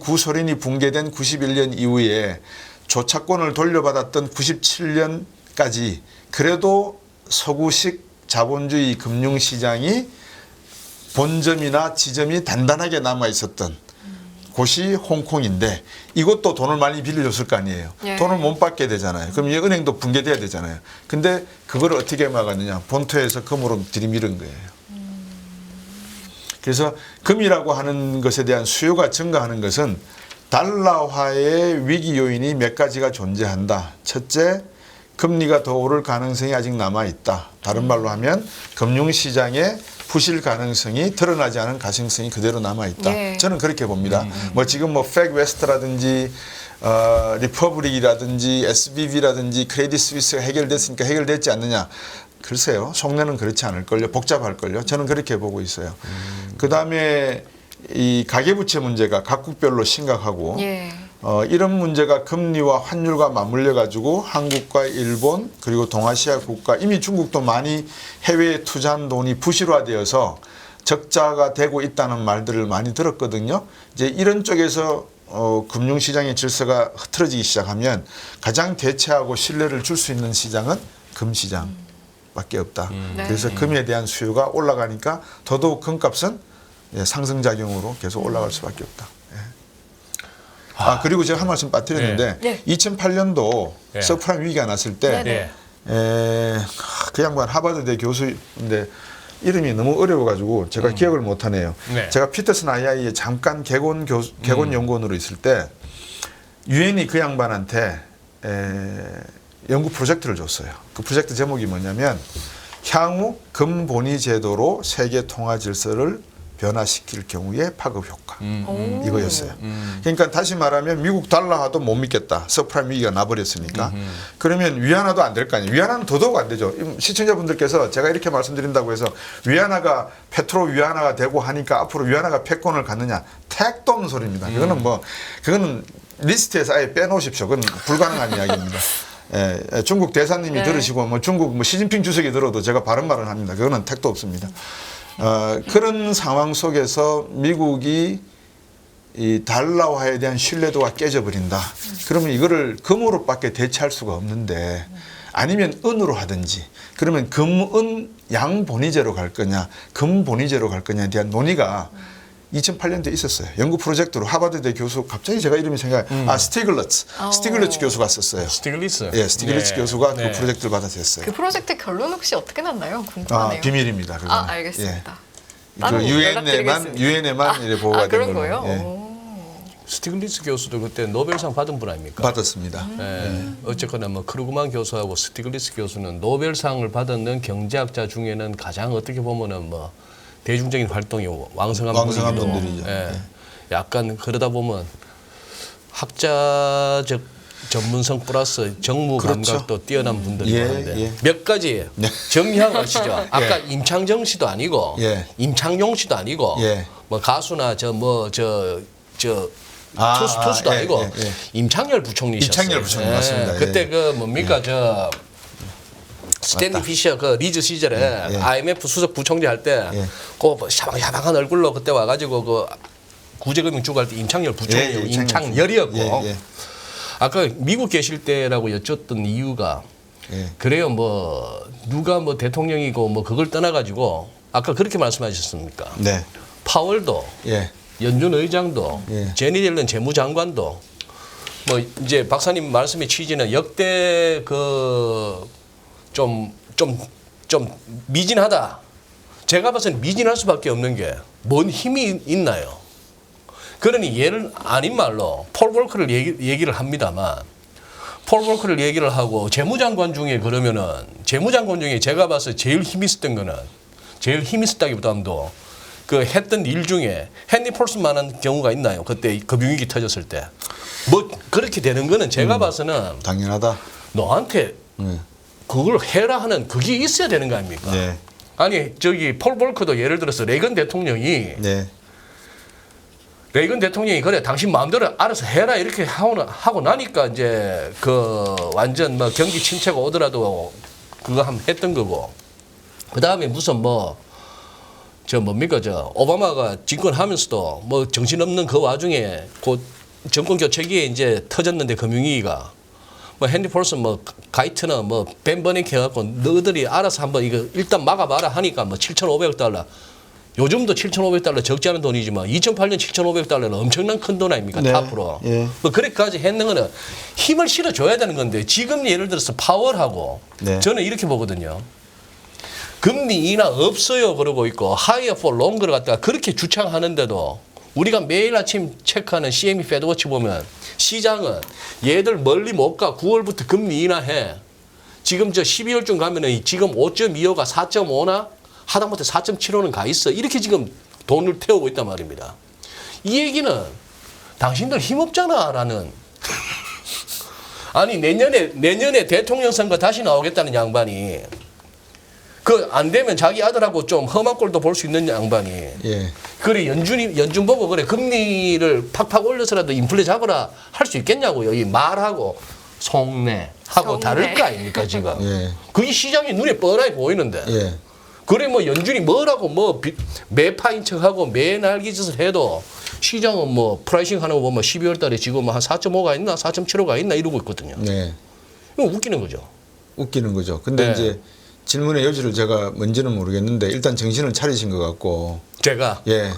구소련이 붕괴된 91년 이후에 조차권을 돌려받았던 97년까지 그래도 서구식 자본주의 금융시장이 본점이나 지점이 단단하게 남아 있었던 곳이 홍콩인데 이것도 돈을 많이 빌려줬을 거 아니에요. 예. 돈을 못 받게 되잖아요. 그럼 이 은행도 붕괴돼야 되잖아요. 근데 그걸 어떻게 막았느냐. 본토에서 금으로 들이밀은 거예요. 그래서 금이라고 하는 것에 대한 수요가 증가하는 것은 달러화의 위기 요인이 몇 가지가 존재한다. 첫째, 금리가 더 오를 가능성이 아직 남아 있다. 다른 말로 하면 금융시장의 부실 가능성이 드러나지 않은 가능성이 그대로 남아 있다. 예. 저는 그렇게 봅니다. 뭐 지금 뭐 팩웨스트라든지 리퍼블릭이라든지 SBB라든지 크레딧 스위스가 해결됐으니까 해결됐지 않느냐. 글쎄요. 속내는 그렇지 않을걸요. 복잡할걸요. 저는 그렇게 보고 있어요. 그다음에 이 가계부채 문제가 각국별로 심각하고 예. 이런 문제가 금리와 환율과 맞물려 가지고 한국과 일본 그리고 동아시아 국가 이미 중국도 많이 해외에 투자한 돈이 부실화되어서 적자가 되고 있다는 말들을 많이 들었거든요. 이제 이런 쪽에서 금융시장의 질서가 흐트러지기 시작하면 가장 대체하고 신뢰를 줄 수 있는 시장은 금시장밖에 없다. 네. 그래서 금에 대한 수요가 올라가니까 더더욱 금값은 상승작용으로 계속 올라갈 수밖에 없다. 그리고 제가 한 말씀 빠뜨렸는데 네. 2008년도 네. 서프라임 위기가 났을 때 네. 그 양반 하버드대 교수인데 이름이 너무 어려워가지고 제가 기억을 못하네요. 네. 제가 피터슨 II에 잠깐 개건 연구원으로 있을 때 유엔이 그 양반한테 연구 프로젝트를 줬어요. 그 프로젝트 제목이 뭐냐면 향후 금본위 제도로 세계 통화 질서를 변화시킬 경우의 파급 효과. 오. 이거였어요. 그러니까 다시 말하면 미국 달러화도 못 믿겠다. 서프라임 위기가 나버렸으니까. 그러면 위안화도 안 될 거 아니에요. 위안화는 더더욱 안 되죠. 시청자분들께서 제가 이렇게 말씀드린다고 해서 위안화가 페트로 위안화가 되고 하니까 앞으로 위안화가 패권을 갖느냐. 택도 없는 소리입니다. 그거는 리스트에서 아예 빼놓으십시오. 그건 불가능한 이야기입니다. 중국 대사님이 네. 들으시고 중국 시진핑 주석이 들어도 제가 바른 말을 합니다. 그거는 택도 없습니다. 그런 상황 속에서 미국이 이 달러화에 대한 신뢰도가 깨져버린다. 그러면 이거를 금으로밖에 대체할 수가 없는데 아니면 은으로 하든지 그러면 금은 양본위제로 갈 거냐 금본위제로 갈 거냐에 대한 논의가 2008년도에 있었어요. 연구 프로젝트로 하버드대 교수 갑자기 제가 이름이 스티글러츠 교수가 썼어요. 스티글리츠. 예, 스티글리츠 네. 교수가 네. 그 프로젝트를 받아서 했어요. 그 프로젝트 결론 혹시 어떻게 났나요? 궁금하네요. 비밀입니다. 그거는. 알겠습니다. 그 따로 유엔에만 이렇게 보고가 된 그런 걸로. 거예요? 예. 오. 스티글리츠 교수도 그때 노벨상 받은 분 아닙니까? 받았습니다. 어쨌거나 뭐 크루그만 교수하고 스티글리츠 교수는 노벨상을 받았는 경제학자 중에는 가장 어떻게 보면은 뭐 대중적인 활동이 왕성한 분이기도 분들이죠. 예. 약간 그러다 보면 학자적 전문성 플러스 정무 감각도 그렇죠. 뛰어난 분들이 예, 많은데 예. 몇 가지 정리하고 가시죠. 아까 임창정 씨도 아니고 예. 임창용 씨도 아니고 예. 뭐 가수나 투수도 예, 아니고 예, 예. 임창열 부총리셨어요. 임창열 부총리 맞습니다. 그때 예. 그 뭡니까 스탠리 맞다. 피셔 그 리즈 시절에 예. IMF 수석 부총리 할 때 예. 그 샤방샤방한 얼굴로 그때 와가지고 그 구제금융 주고 할 때 임창열 부총리 예, 예, 임창열이었고 예, 예. 아까 미국 계실 때라고 여쭸던 이유가 예. 그래요 뭐 누가 뭐 대통령이고 뭐 그걸 떠나가지고 아까 그렇게 말씀하셨습니까? 네. 파월도 예. 연준 의장도 예. 제니 옐런 재무장관도 뭐 이제 박사님 말씀의 취지는 역대 그 좀 미진하다. 제가 봐서는 미진할 수밖에 없는 게 뭔 힘이 있나요? 그러니 예를 아닌 말로 폴 볼커를 얘기를 합니다만 폴 볼커를 얘기를 하고 재무장관 중에 그러면은 재무장관 중에 제가 봐서 제일 힘 있었던 거는 제일 힘 있었다기보다도 그 했던 일 중에 헨리 폴슨만한 경우가 있나요? 그때 금융위기 터졌을 때 뭐 그렇게 되는 거는 제가 봐서는 당연하다. 너한테 그걸 해라 하는 그게 있어야 되는 거 아닙니까? 네. 아니 저기 폴 볼커도 예를 들어서 레이건 대통령이 네. 그래 당신 마음대로 알아서 해라 이렇게 하고 나니까 이제 그 완전 뭐 경기 침체가 오더라도 그거 했던 거고 그 다음에 무슨 뭐 오바마가 집권하면서도 뭐 정신없는 그 와중에 곧 정권 교체기에 이제 터졌는데 금융위기가 뭐 헨리 폴슨 뭐 가이트나 뭐 벤 버닝키 해갖고 너희들이 알아서 한번 이거 일단 막아봐라 하니까 뭐 7,500억 달러 요즘도 7,500달러 적지 않은 돈이지만 2008년 7,500달러는 엄청난 큰 돈 아닙니까? 네. 앞으로. 예. 뭐 그렇게까지 했는 거는 힘을 실어줘야 되는 건데 지금 예를 들어서 파월하고 네. 저는 이렇게 보거든요. 금리 인하 없어요 그러고 있고 higher for longer를 갖다가 그렇게 주창하는데도 우리가 매일 아침 체크하는 CME 패드워치 보면 시장은 얘들 멀리 못 가 9월부터 금리 인하해. 지금 12월쯤 가면은 지금 5.25가 4.5나 하다못해 4.75는 가 있어. 이렇게 지금 돈을 태우고 있단 말입니다. 이 얘기는 당신들 힘없잖아라는. 아니 내년에 대통령 선거 다시 나오겠다는 양반이 그 안 되면 자기 아들하고 좀 험한 꼴도 볼 수 있는 양반이. 예. 그래 연준 보고 그래 금리를 팍팍 올려서라도 인플레 잡으라 할 수 있겠냐고요. 이 말하고 속내하고 속내. 다를 거 아닙니까 지금. 예. 그게 시장이 눈에 뻔하게 보이는데. 예. 그래 뭐 연준이 뭐라고 뭐 매파인 척하고 매날기짓을 해도 시장은 뭐 프라이싱 하는 거 보면 12월 달에 지금 한 4.5가 있나 4.75가 있나 이러고 있거든요. 네. 이거 웃기는 거죠. 웃기는 거죠. 근데 네. 이제 질문의 여지를 제가 뭔지는 모르겠는데 일단 정신을 차리신 것 같고 제가 예.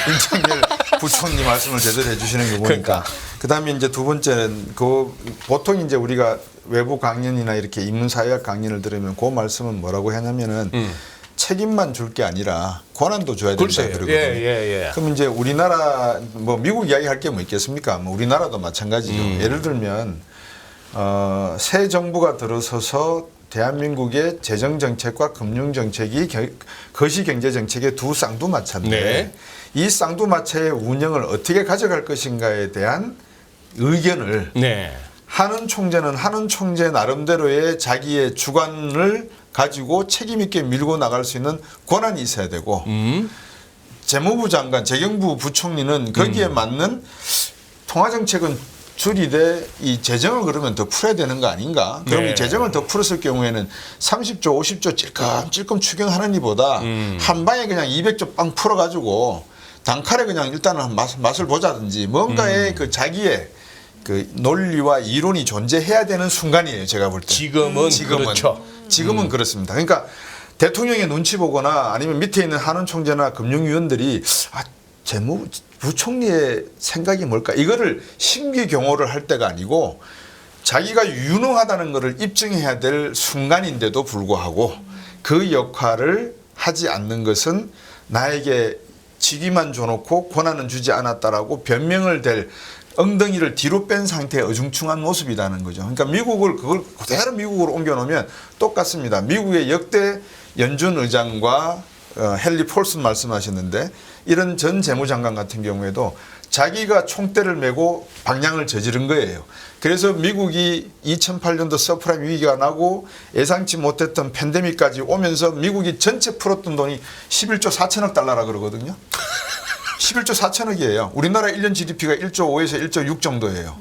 임창열 부총리 말씀을 제대로 해주시는 거 보니까 그러니까. 그다음에 이제 두 번째는 그 보통 이제 우리가 외부 강연이나 이렇게 인문사회학 강연을 들으면 그 말씀은 뭐라고 하냐면은 책임만 줄 게 아니라 권한도 줘야 된다 글쎄요. 그러거든요. 예. 그럼 이제 우리나라 뭐 미국 이야기 할 게 뭐 있겠습니까? 뭐 우리나라도 마찬가지죠. 예를 들면 새 정부가 들어서서 대한민국의 재정 정책과 금융 정책이 거시 경제 정책의 두 쌍두마차인데 네. 이 쌍두마차의 운영을 어떻게 가져갈 것인가에 대한 의견을 네. 하는 총재는 하는 총재 나름대로의 자기의 주관을 가지고 책임 있게 밀고 나갈 수 있는 권한이 있어야 되고 재무부 장관, 재경부 부총리는 거기에 맞는 통화정책은 줄이되 이 재정을 그러면 더 풀어야 되는 거 아닌가? 그럼 네. 이 재정을 더 풀었을 경우에는 30조, 50조 찔끔찔끔 추경하는 이보다 한 방에 그냥 200조 빵 풀어가지고 단칼에 그냥 일단은 맛을 보자든지 뭔가의 그 자기의 그 논리와 이론이 존재해야 되는 순간이에요. 제가 볼 때. 지금은 그렇죠. 지금은 그렇습니다. 그러니까 대통령의 눈치 보거나 아니면 밑에 있는 한원 총재나 금융위원들이 재무부총리의 생각이 뭘까? 이거를 심기경호를 할 때가 아니고 자기가 유능하다는 것을 입증해야 될 순간인데도 불구하고 그 역할을 하지 않는 것은 나에게 직위만 줘놓고 권한은 주지 않았다라고 변명을 댈 엉덩이를 뒤로 뺀 상태의 어중충한 모습이라는 거죠. 그러니까 미국을 그걸 그대로 미국으로 옮겨놓으면 똑같습니다. 미국의 역대 연준 의장과 헨리 폴슨 말씀하셨는데 이런 전 재무장관 같은 경우에도 자기가 총대를 메고 방향을 저지른 거예요. 그래서 미국이 2008년도 서프라임 위기가 나고 예상치 못했던 팬데믹까지 오면서 미국이 전체 풀었던 돈이 11조 4천억 달러라 그러거든요. 11조 4천억이에요. 우리나라 1년 GDP가 1조 5에서 1조 6 정도예요.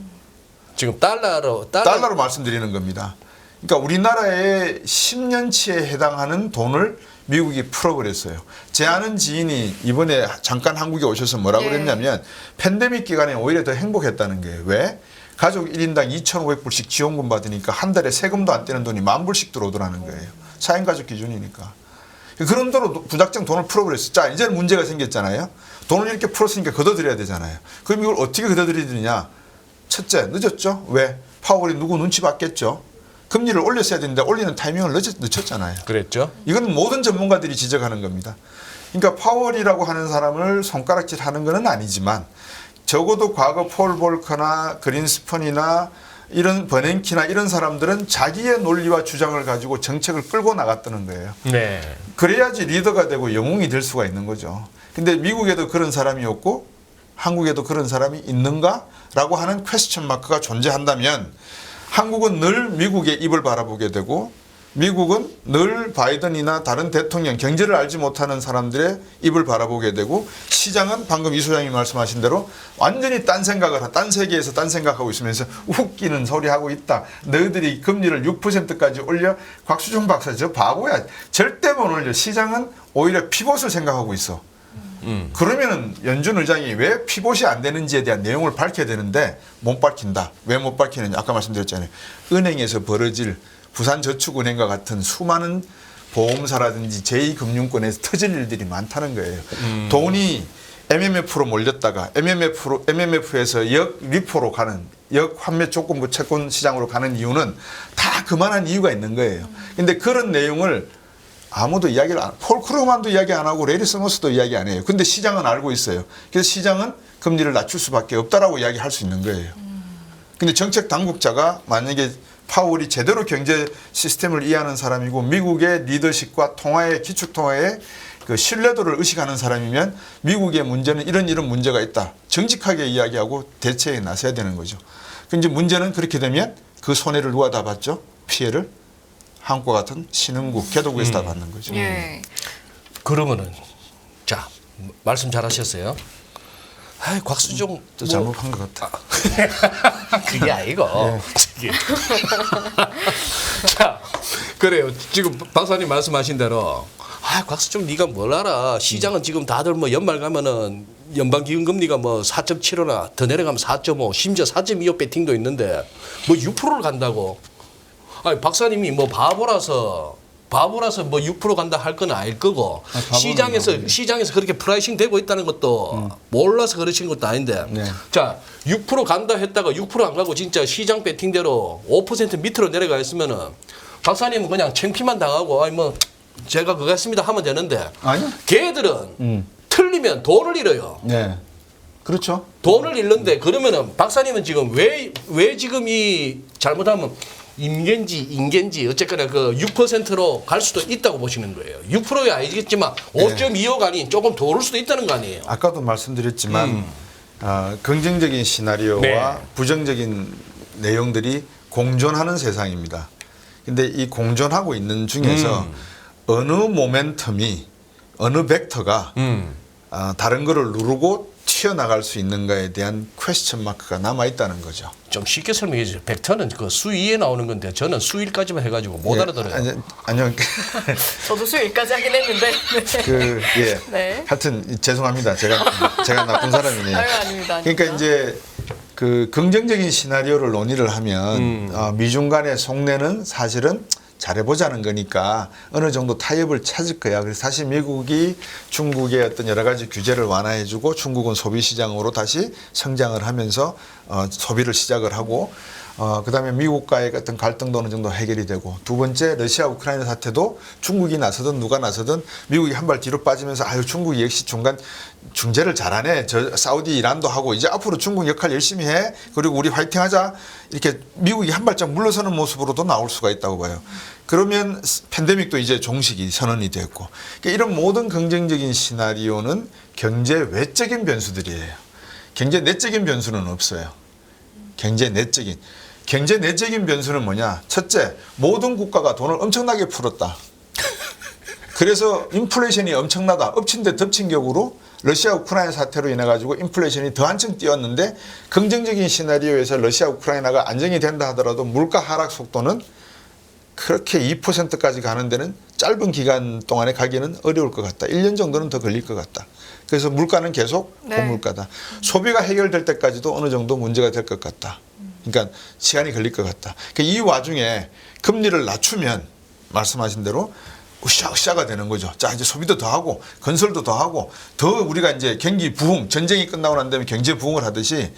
지금 달러로 말씀드리는 겁니다. 그러니까 우리나라의 10년치에 해당하는 돈을 미국이 풀어버렸어요. 제 아는 지인이 이번에 잠깐 한국에 오셔서 뭐라고 그랬냐면 팬데믹 기간에 오히려 더 행복했다는 거예요. 왜? 가족 1인당 2,500불씩 지원금 받으니까 한 달에 세금도 안 떼는 돈이 10,000불씩 들어오더라는 거예요. 4인 가족 기준이니까. 그런 돈으로 부작정 돈을 풀어버렸어요. 자, 이제는 문제가 생겼잖아요. 돈을 이렇게 풀었으니까 걷어들여야 되잖아요. 그럼 이걸 어떻게 걷어들이느냐? 첫째, 늦었죠. 왜? 파월이 누구 눈치 봤겠죠. 금리를 올렸어야 되는데 올리는 타이밍을 늦췄잖아요. 그랬죠. 이건 모든 전문가들이 지적하는 겁니다. 그러니까 파월이라고 하는 사람을 손가락질하는 것은 아니지만 적어도 과거 폴 볼커나 그린스펀이나 이런 버냉키나 이런 사람들은 자기의 논리와 주장을 가지고 정책을 끌고 나갔다는 거예요. 네. 그래야지 리더가 되고 영웅이 될 수가 있는 거죠. 근데 미국에도 그런 사람이 없고 한국에도 그런 사람이 있는가라고 하는 퀘스천 마크가 존재한다면 한국은 늘 미국의 입을 바라보게 되고 미국은 늘 바이든이나 다른 대통령, 경제를 알지 못하는 사람들의 입을 바라보게 되고 시장은 방금 이 소장님이 말씀하신 대로 완전히 딴 세계에서 딴 생각하고 있으면서 웃기는 소리 하고 있다. 너희들이 금리를 6%까지 올려. 곽수종 박사 저 바보야. 절대 못 올려. 시장은 오히려 피봇을 생각하고 있어. 그러면은 연준 의장이 왜 피봇이 안 되는지에 대한 내용을 밝혀야 되는데 못 밝힌다. 왜 못 밝히느냐? 아까 말씀드렸잖아요. 은행에서 벌어질 부산저축은행과 같은 수많은 보험사라든지 제2금융권에서 터질 일들이 많다는 거예요. 돈이 MMF로 몰렸다가 MMF에서 역리포로 가는 역환매 조건부 채권 시장으로 가는 이유는 다 그만한 이유가 있는 거예요. 근데 그런 내용을 아무도 이야기를 폴 크루만도 이야기 안 하고 레리 서머스도 이야기 안 해요. 근데 시장은 알고 있어요. 그래서 시장은 금리를 낮출 수밖에 없다라고 이야기할 수 있는 거예요. 근데 정책 당국자가 만약에 파월이 제대로 경제 시스템을 이해하는 사람이고 미국의 리더십과 통화의 기축통화의 그 신뢰도를 의식하는 사람이면 미국의 문제는 이런 문제가 있다. 정직하게 이야기하고 대처에 나서야 되는 거죠. 근데 문제는 그렇게 되면 그 손해를 누가 다 봤죠? 피해를 한국과 같은 신흥국, 개도국에서 다 받는 거죠. 그러면은 자 말씀 잘하셨어요. 아, 곽수종 또 잘못한 것 같아. 그게 아니고. 저기. 자, 그래요. 지금 박사님 말씀하신 대로 곽수종 네가 뭘 알아? 시장은 지금 다들 뭐 연말 가면은 연방기금금리가 뭐 4.75나 더 내려가면 4.5, 심지어 4.25 배팅도 있는데 뭐 6%를 간다고. 아니 박사님이 뭐 바보라서 뭐 6% 간다 할 건 아닐 거고 시장에서 그렇게 프라이싱 되고 있다는 것도 몰라서 그러신 것도 아닌데 자 6% 간다 했다가 6% 안 가고 진짜 시장 배팅대로 5% 밑으로 내려가 있으면은 박사님은 그냥 창피만 당하고 아니 뭐 제가 그거 했습니다 하면 되는데 아니요. 걔들은 틀리면 돈을 잃어요. 네. 그렇죠. 돈을 잃는데 그러면은 박사님은 지금 왜 지금 이 잘못하면 인겐지 어쨌거나 그 6%로 갈 수도 있다고 보시는 거예요. 6%야 알겠지만 5.25가 아닌 조금 더 오를 수도 있다는 거 아니에요. 아까도 말씀드렸지만 긍정적인 시나리오와 부정적인 내용들이 공존하는 세상입니다. 근데 이 공존하고 있는 중에서 어느 모멘텀이 어느 벡터가 다른 거를 누르고 튀어나갈 수 있는가에 대한 퀘스천 마크가 남아 있다는 거죠. 좀 쉽게 설명해 주세요. 벡터는 그 수위에 나오는 건데 저는 수일까지만 해가지고 못 알아들어요. 아니요. 저도 수일까지 하긴 했는데. 네. 네. 하여튼 죄송합니다. 제가 나쁜 사람이네요. 아유, 아닙니다. 그러니까 이제 그 긍정적인 시나리오를 논의를 하면 미중 간의 속내는 사실은 잘해보자는 거니까 어느 정도 타협을 찾을 거야. 그래서 사실 미국이 중국의 어떤 여러 가지 규제를 완화해주고 중국은 소비 시장으로 다시 성장을 하면서 소비를 시작을 하고 그다음에 미국과의 어떤 갈등도 어느 정도 해결이 되고 두 번째 러시아 우크라이나 사태도 중국이 나서든 누가 나서든 미국이 한 발 뒤로 빠지면서 아유 중국이 역시 중간 중재를 잘하네. 저 사우디 이란도 하고 이제 앞으로 중국 역할 열심히 해. 그리고 우리 화이팅하자. 이렇게 미국이 한 발짝 물러서는 모습으로도 나올 수가 있다고 봐요. 그러면 팬데믹도 이제 종식이 선언이 됐고 그러니까 이런 모든 긍정적인 시나리오는 경제 외적인 변수들이에요. 경제 내적인 변수는 없어요. 경제 내적인 변수는 뭐냐? 첫째, 모든 국가가 돈을 엄청나게 풀었다. 그래서 인플레이션이 엄청나다. 엎친 데 덮친 격으로 러시아 우크라이나 사태로 인해 가지고 인플레이션이 더 한층 뛰었는데 긍정적인 시나리오에서 러시아 우크라이나가 안정이 된다 하더라도 물가 하락 속도는 그렇게 2%까지 가는 데는 짧은 기간 동안에 가기는 어려울 것 같다. 1년 정도는 더 걸릴 것 같다. 그래서 물가는 계속 고물가다. 소비가 해결될 때까지도 어느 정도 문제가 될 것 같다. 그러니까 시간이 걸릴 것 같다. 그러니까 이 와중에 금리를 낮추면 말씀하신 대로 으쌰으쌰가 되는 거죠. 자, 이제 소비도 더 하고 건설도 더 하고 더 우리가 이제 경기 부흥, 전쟁이 끝나고 난 다음에 경제 부흥을 하듯이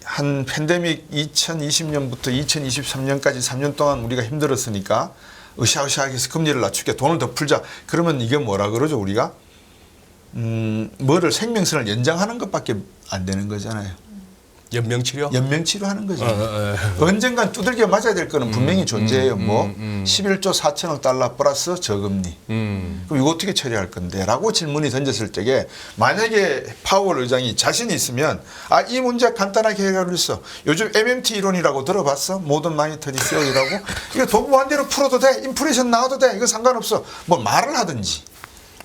한 팬데믹 2020년부터 2023년까지 3년 동안 우리가 힘들었으니까 으쌰으쌰하게 해서 금리를 낮추게 돈을 더 풀자. 그러면 이게 뭐라 그러죠, 우리가? 뭐를 생명선을 연장하는 것밖에 안 되는 거잖아요. 연명치료? 연명치료하는 거죠. 언젠간 두들겨 맞아야 될 거는 분명히 존재해요. 11조 4천억 달러 플러스 저금리. 그럼 이거 어떻게 처리할 건데? 라고 질문이 던졌을 때에 만약에 파월 의장이 자신이 있으면 이 문제 간단하게 해결할 수 있어. 요즘 MMT 이론이라고 들어봤어? 모던 마니터리 시어리라고? 이거 돈 무한대로 풀어도 돼. 인플레이션 나와도 돼. 이거 상관없어. 뭐 말을 하든지.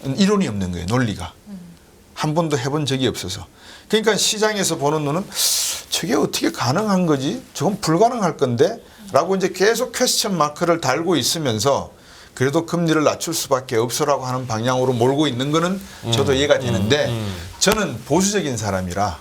이론이 없는 거예요. 논리가. 한 번도 해본 적이 없어서. 그러니까 시장에서 보는 눈은 저게 어떻게 가능한 거지? 저건 불가능할 건데? 라고 이제 계속 퀘스천 마크를 달고 있으면서 그래도 금리를 낮출 수밖에 없어라고 하는 방향으로 몰고 있는 거는 저도 이해가 되는데 저는 보수적인 사람이라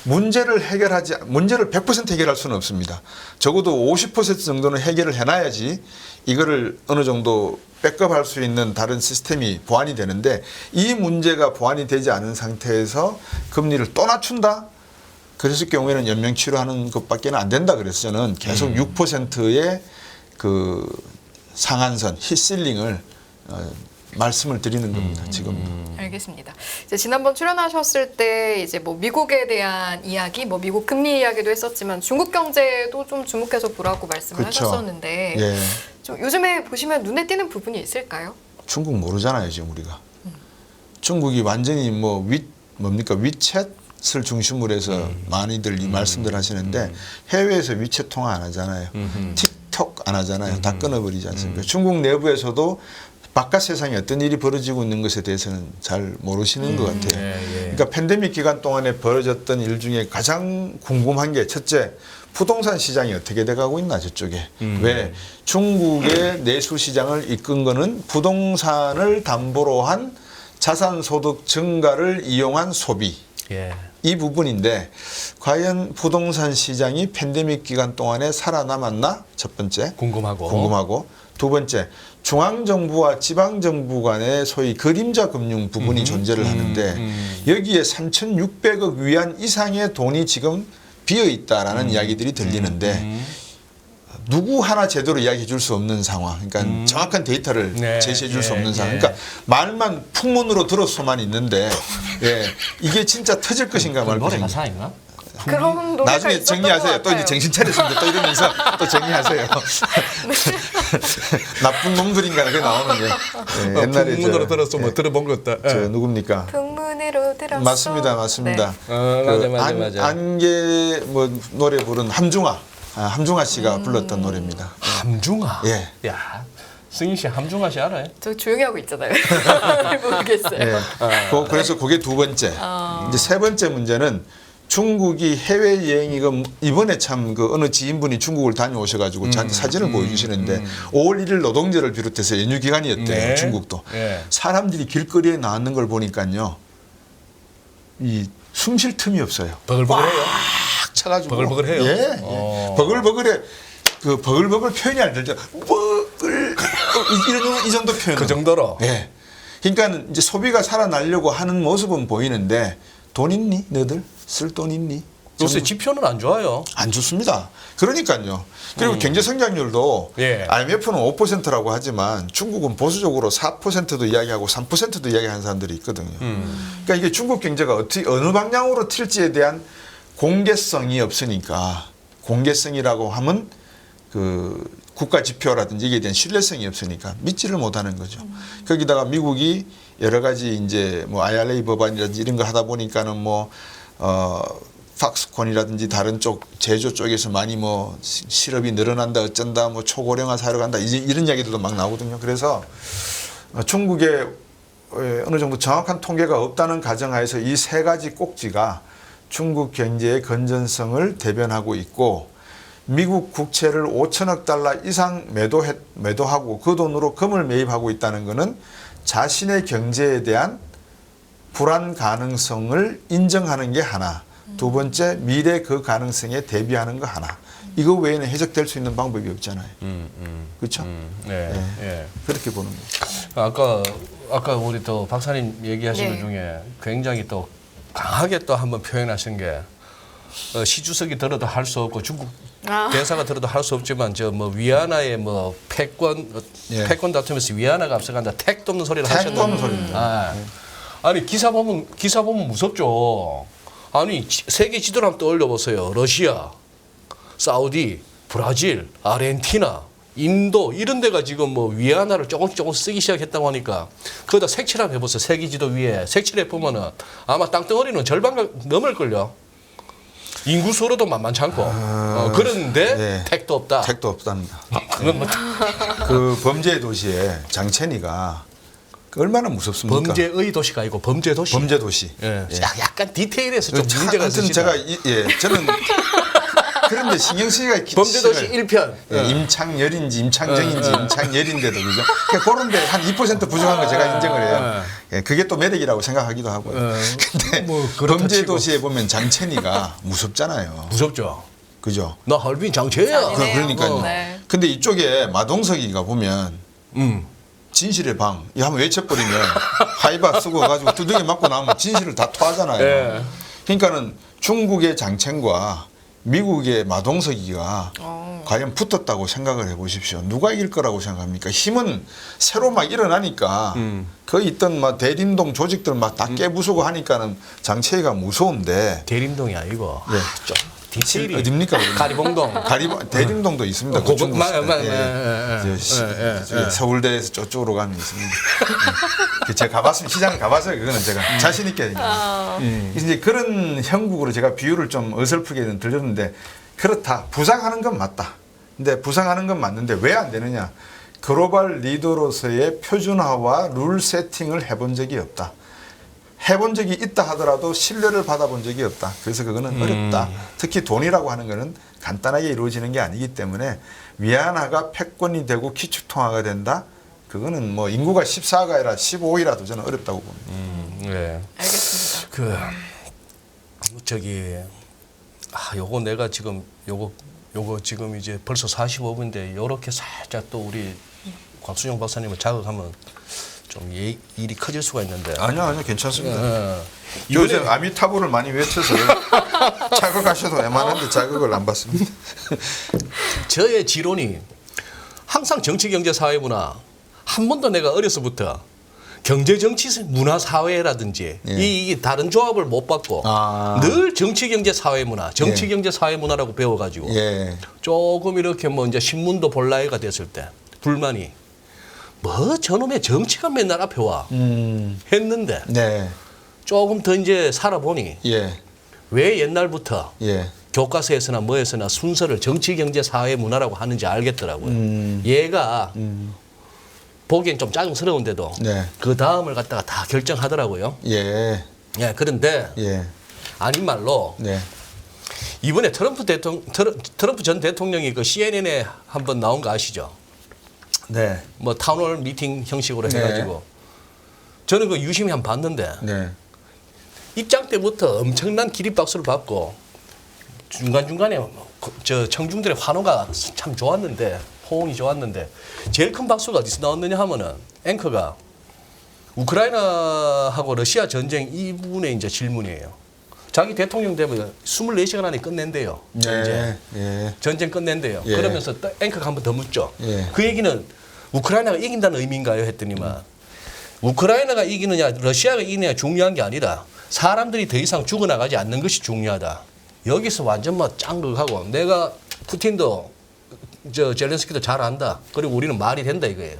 문제를 100% 해결할 수는 없습니다. 적어도 50% 정도는 해결을 해놔야지 이거를 어느 정도 백업할 수 있는 다른 시스템이 보완이 되는데 이 문제가 보완이 되지 않은 상태에서 금리를 또 낮춘다? 그랬을 경우에는 연명치료하는 것밖에 안 된다. 그래서 저는 계속 6%의 그 상한선, 히실링을 말씀을 드리는 겁니다. 지금. 알겠습니다. 이제 지난번 출연하셨을 때 이제 뭐 미국에 대한 이야기, 뭐 미국 금리 이야기도 했었지만 중국 경제도 좀 주목해서 보라고 말씀을 그렇죠. 하셨었는데 예. 좀 요즘에 보시면 눈에 띄는 부분이 있을까요? 중국 모르잖아요, 지금 우리가. 중국이 완전히 위챗을 중심으로 해서 많이들 이 말씀들 하시는데 해외에서 위챗 통화 안 하잖아요. 틱톡 안 하잖아요. 다 끊어버리지 않습니까? 중국 내부에서도 바깥 세상에 어떤 일이 벌어지고 있는 것에 대해서는 잘 모르시는 것 같아요. 그러니까 팬데믹 기간 동안에 벌어졌던 일 중에 가장 궁금한 게 첫째, 부동산 시장이 어떻게 돼가고 있나 저쪽에. 왜 중국의 내수 시장을 이끈 거는 부동산을 담보로 한 자산소득 증가를 이용한 소비. 이 부분인데 과연 부동산 시장이 팬데믹 기간 동안에 살아남았나? 첫 번째. 궁금하고. 두 번째, 중앙정부와 지방정부 간의 소위 그림자 금융 부분이 존재를 하는데 여기에 3,600억 위안 이상의 돈이 지금 비어있다라는 이야기들이 들리는데 누구 하나 제대로 이야기해 줄 수 없는 상황. 그러니까 정확한 데이터를 제시해 줄 수 없는 상황. 그러니까 말만 풍문으로 들었소만 있는데 이게 진짜 터질 것인가 말 것인가. 노래가 사인가? 그런 노래가 나중에 있었던 정리하세요. 것 또 이제 같아요. 정신 차렸습니다. 또 이러면서 또 정리하세요. 나쁜 놈들인가 그게 나오는 거예요. 옛날에 풍문으로 들었어. 뭐 들어본 것 같다. 저 누굽니까? 풍문으로 들었어. 맞습니다. 맞아. 안개 뭐 노래 부른 함중아 씨가 불렀던 노래입니다. 함중아. 예. 야, 승희 씨 함중아 씨 알아요? 저 조용히 하고 있잖아요. 모르겠어요. 예. 그래서 그게 두 번째. 이제 세 번째 문제는 중국이 해외 여행이 이번에 참 그 어느 지인분이 중국을 다녀오셔가지고 저한테 사진을 보여주시는데 5월 1일 노동절을 비롯해서 연휴 기간이었대요. 네. 중국도. 네. 사람들이 길거리에 나왔는 걸 보니까요. 이 숨 쉴 틈이 없어요. 버글버글해요. 꽉 차가지고. 버글버글해요? 예. 버글버글해. 그 버글버글 표현이 안 들죠. 이 정도 표현. 그 정도로. 예. 그러니까 이제 소비가 살아나려고 하는 모습은 보이는데 돈 있니? 너들 쓸 돈 있니? 요새 지표는 안 좋아요. 안 좋습니다. 그러니까요. 그리고 경제 성장률도 예. IMF는 5%라고 하지만 중국은 보수적으로 4%도 이야기하고 3%도 이야기하는 사람들이 있거든요. 그러니까 이게 중국 경제가 어느 방향으로 튈지에 대한 공개성이 없으니까 공개성이라고 하면 그 국가 지표라든지 이게 대한 신뢰성이 없으니까 믿지를 못하는 거죠. 거기다가 미국이 여러 가지 이제 뭐 IRA 법안이라든지 이런 거 하다 보니까는 팍스콘이라든지 다른 쪽 제조 쪽에서 많이 뭐 실업이 늘어난다 어쩐다 뭐 초고령화 사회로 간다 이런 이야기들도 막 나오거든요. 그래서 중국에 어느 정도 정확한 통계가 없다는 가정하에서 이 세 가지 꼭지가 중국 경제의 건전성을 대변하고 있고 미국 국채를 5천억 달러 이상 매도하고 그 돈으로 금을 매입하고 있다는 것은 자신의 경제에 대한 불안 가능성을 인정하는 게 하나. 두 번째, 미래 그 가능성에 대비하는 거 하나. 이거 외에는 해석될 수 있는 방법이 없잖아요. 그렇죠? 네. 네. 예. 그렇게 보는 거죠. 아까 우리 또 박사님 얘기하신 네. 것 중에 굉장히 또 강하게 또 한번 표현하신 게 시주석이 들어도 할 수 없고 중국 대사가 들어도 할 수 없지만 저 뭐 위안화의 뭐 패권 예. 패권 다투면서 위안화가 앞서간다 택도 없는 소리를 택도 없는 하셨는데 소리입니다. 아니 기사 보면 무섭죠. 아니 세계 지도를 한번 떠올려 보세요. 러시아, 사우디, 브라질, 아르헨티나, 인도 이런 데가 지금 뭐 위안화를 조금씩 쓰기 시작했다고 하니까 거기다 색칠 한번 해보세요. 세계 지도 위에 색칠해 보면은 아마 땅덩어리는 절반 넘을걸요. 인구수로도 만만치 않고 그런데 네. 택도 없다. 택도 없답니다. 그건 뭐 그 범죄의 도시에 장첸이가 얼마나 무섭습니까? 범죄의 도시가 아니고 범죄 도시. 범죄 도시. 예. 약간 디테일에서 좀 문제가 하여튼 있으시다. 제가 저는 그런데 신경 쓰기가 범죄 도시 1편. 임창열인지 임창정인지 임창열인데도 그죠? 그런데 한 2% 부족한 거 제가 인정을 해요. 예, 그게 또 매력이라고 생각하기도 하고요. 근데 뭐 그렇다 범죄 치고. 도시에 보면 장첸이가 무섭잖아요. 무섭죠. 그죠? 나 할빈 장체야. 아니네요. 그러니까요. 네. 근데 이쪽에 마동석이가 보면 진실의 방, 이 한번 외쳐버리면 하이바 쓰고 가지고 두들겨 맞고 나면 진실을 다 토하잖아요. 예. 그러니까는 중국의 장첸과 미국의 마동석이가 과연 붙었다고 생각을 해보십시오. 누가 이길 거라고 생각합니까? 힘은 새로 막 일어나니까 그 있던 막 대림동 조직들 막 다 깨부수고 하니까는 장첸이가 무서운데. 대림동이 아니고 예. 좀 디테일이 어딥니까? 그러면? 가리봉동. 대림동도 있습니다. 그거, 중국 예. 서울대에서 저쪽으로 가면 있습니다. 제가 가봤습니다. 시장 가봤어요. 그거는 제가 자신 있게 얘기합니다. 이제 그런 형국으로 제가 비유를 좀 어설프게 들렸는데 그렇다. 부상하는 건 맞다. 근데 부상하는 건 맞는데 왜 안 되느냐? 글로벌 리더로서의 표준화와 룰 세팅을 해본 적이 없다. 해본 적이 있다 하더라도 신뢰를 받아본 적이 없다. 그래서 그거는 어렵다. 특히 돈이라고 하는 거는 간단하게 이루어지는 게 아니기 때문에 위안화가 패권이 되고 기축통화가 된다. 그거는 뭐 인구가 14가 아니라 15이라도 저는 어렵다고 봅니다. 네. 알겠습니다. 요거 내가 지금 요거 지금 이제 벌써 45분인데 요렇게 살짝 또 우리 곽순영 박사님을 자극하면 좀 일이 커질 수가 있는데. 아니요, 괜찮습니다. 예. 요새 아미타불을 많이 외쳐서 자극하셔도 웬만한데 자극을 안 받습니다. 저의 지론이 항상 정치, 경제, 사회, 문화 한 번도 내가 어려서부터 경제, 정치, 문화, 사회라든지 예. 이 다른 조합을 못 받고 늘 정치, 경제, 사회, 문화, 정치, 예. 경제, 사회, 문화라고 배워가지고 예. 조금 이렇게 뭐 이제 신문도 볼 나이가 됐을 때 불만이 뭐 저놈의 정치가 맨날 앞에 와 했는데 네. 조금 더 이제 살아보니 예. 왜 옛날부터 예. 교과서에서나 뭐에서나 순서를 정치, 경제, 사회, 문화라고 하는지 알겠더라고요. 얘가 보기엔 좀 짜증스러운데도 네. 그 다음을 갖다가 다 결정하더라고요. 예. 예, 그런데 예. 아닌 말로 네. 이번에 트럼프 전 대통령이 그 CNN에 한번 나온 거 아시죠? 네. 뭐 타운홀 미팅 형식으로 네. 해가지고 저는 그 유심히 한번 봤는데 네. 입장 때부터 엄청난 기립박수를 받고 중간중간에 저 청중들의 환호가 참 좋았는데 호응이 좋았는데 제일 큰 박수가 어디서 나왔느냐 하면은 앵커가 우크라이나하고 러시아 전쟁 이 부분에 이제 질문이에요. 자기 대통령 되면 24시간 안에 끝낸대요. 네. 예. 전쟁 끝낸대요. 예. 그러면서 또 앵커가 한 번 더 묻죠. 예. 그 얘기는 우크라이나가 이긴다는 의미인가요? 했더니만 우크라이나가 이기느냐 러시아가 이기느냐 중요한 게 아니라 사람들이 더 이상 죽어나가지 않는 것이 중요하다. 여기서 완전 뭐 짱극하고 내가 푸틴도 저 젤렌스키도 잘 안다. 그리고 우리는 말이 된다 이거예요.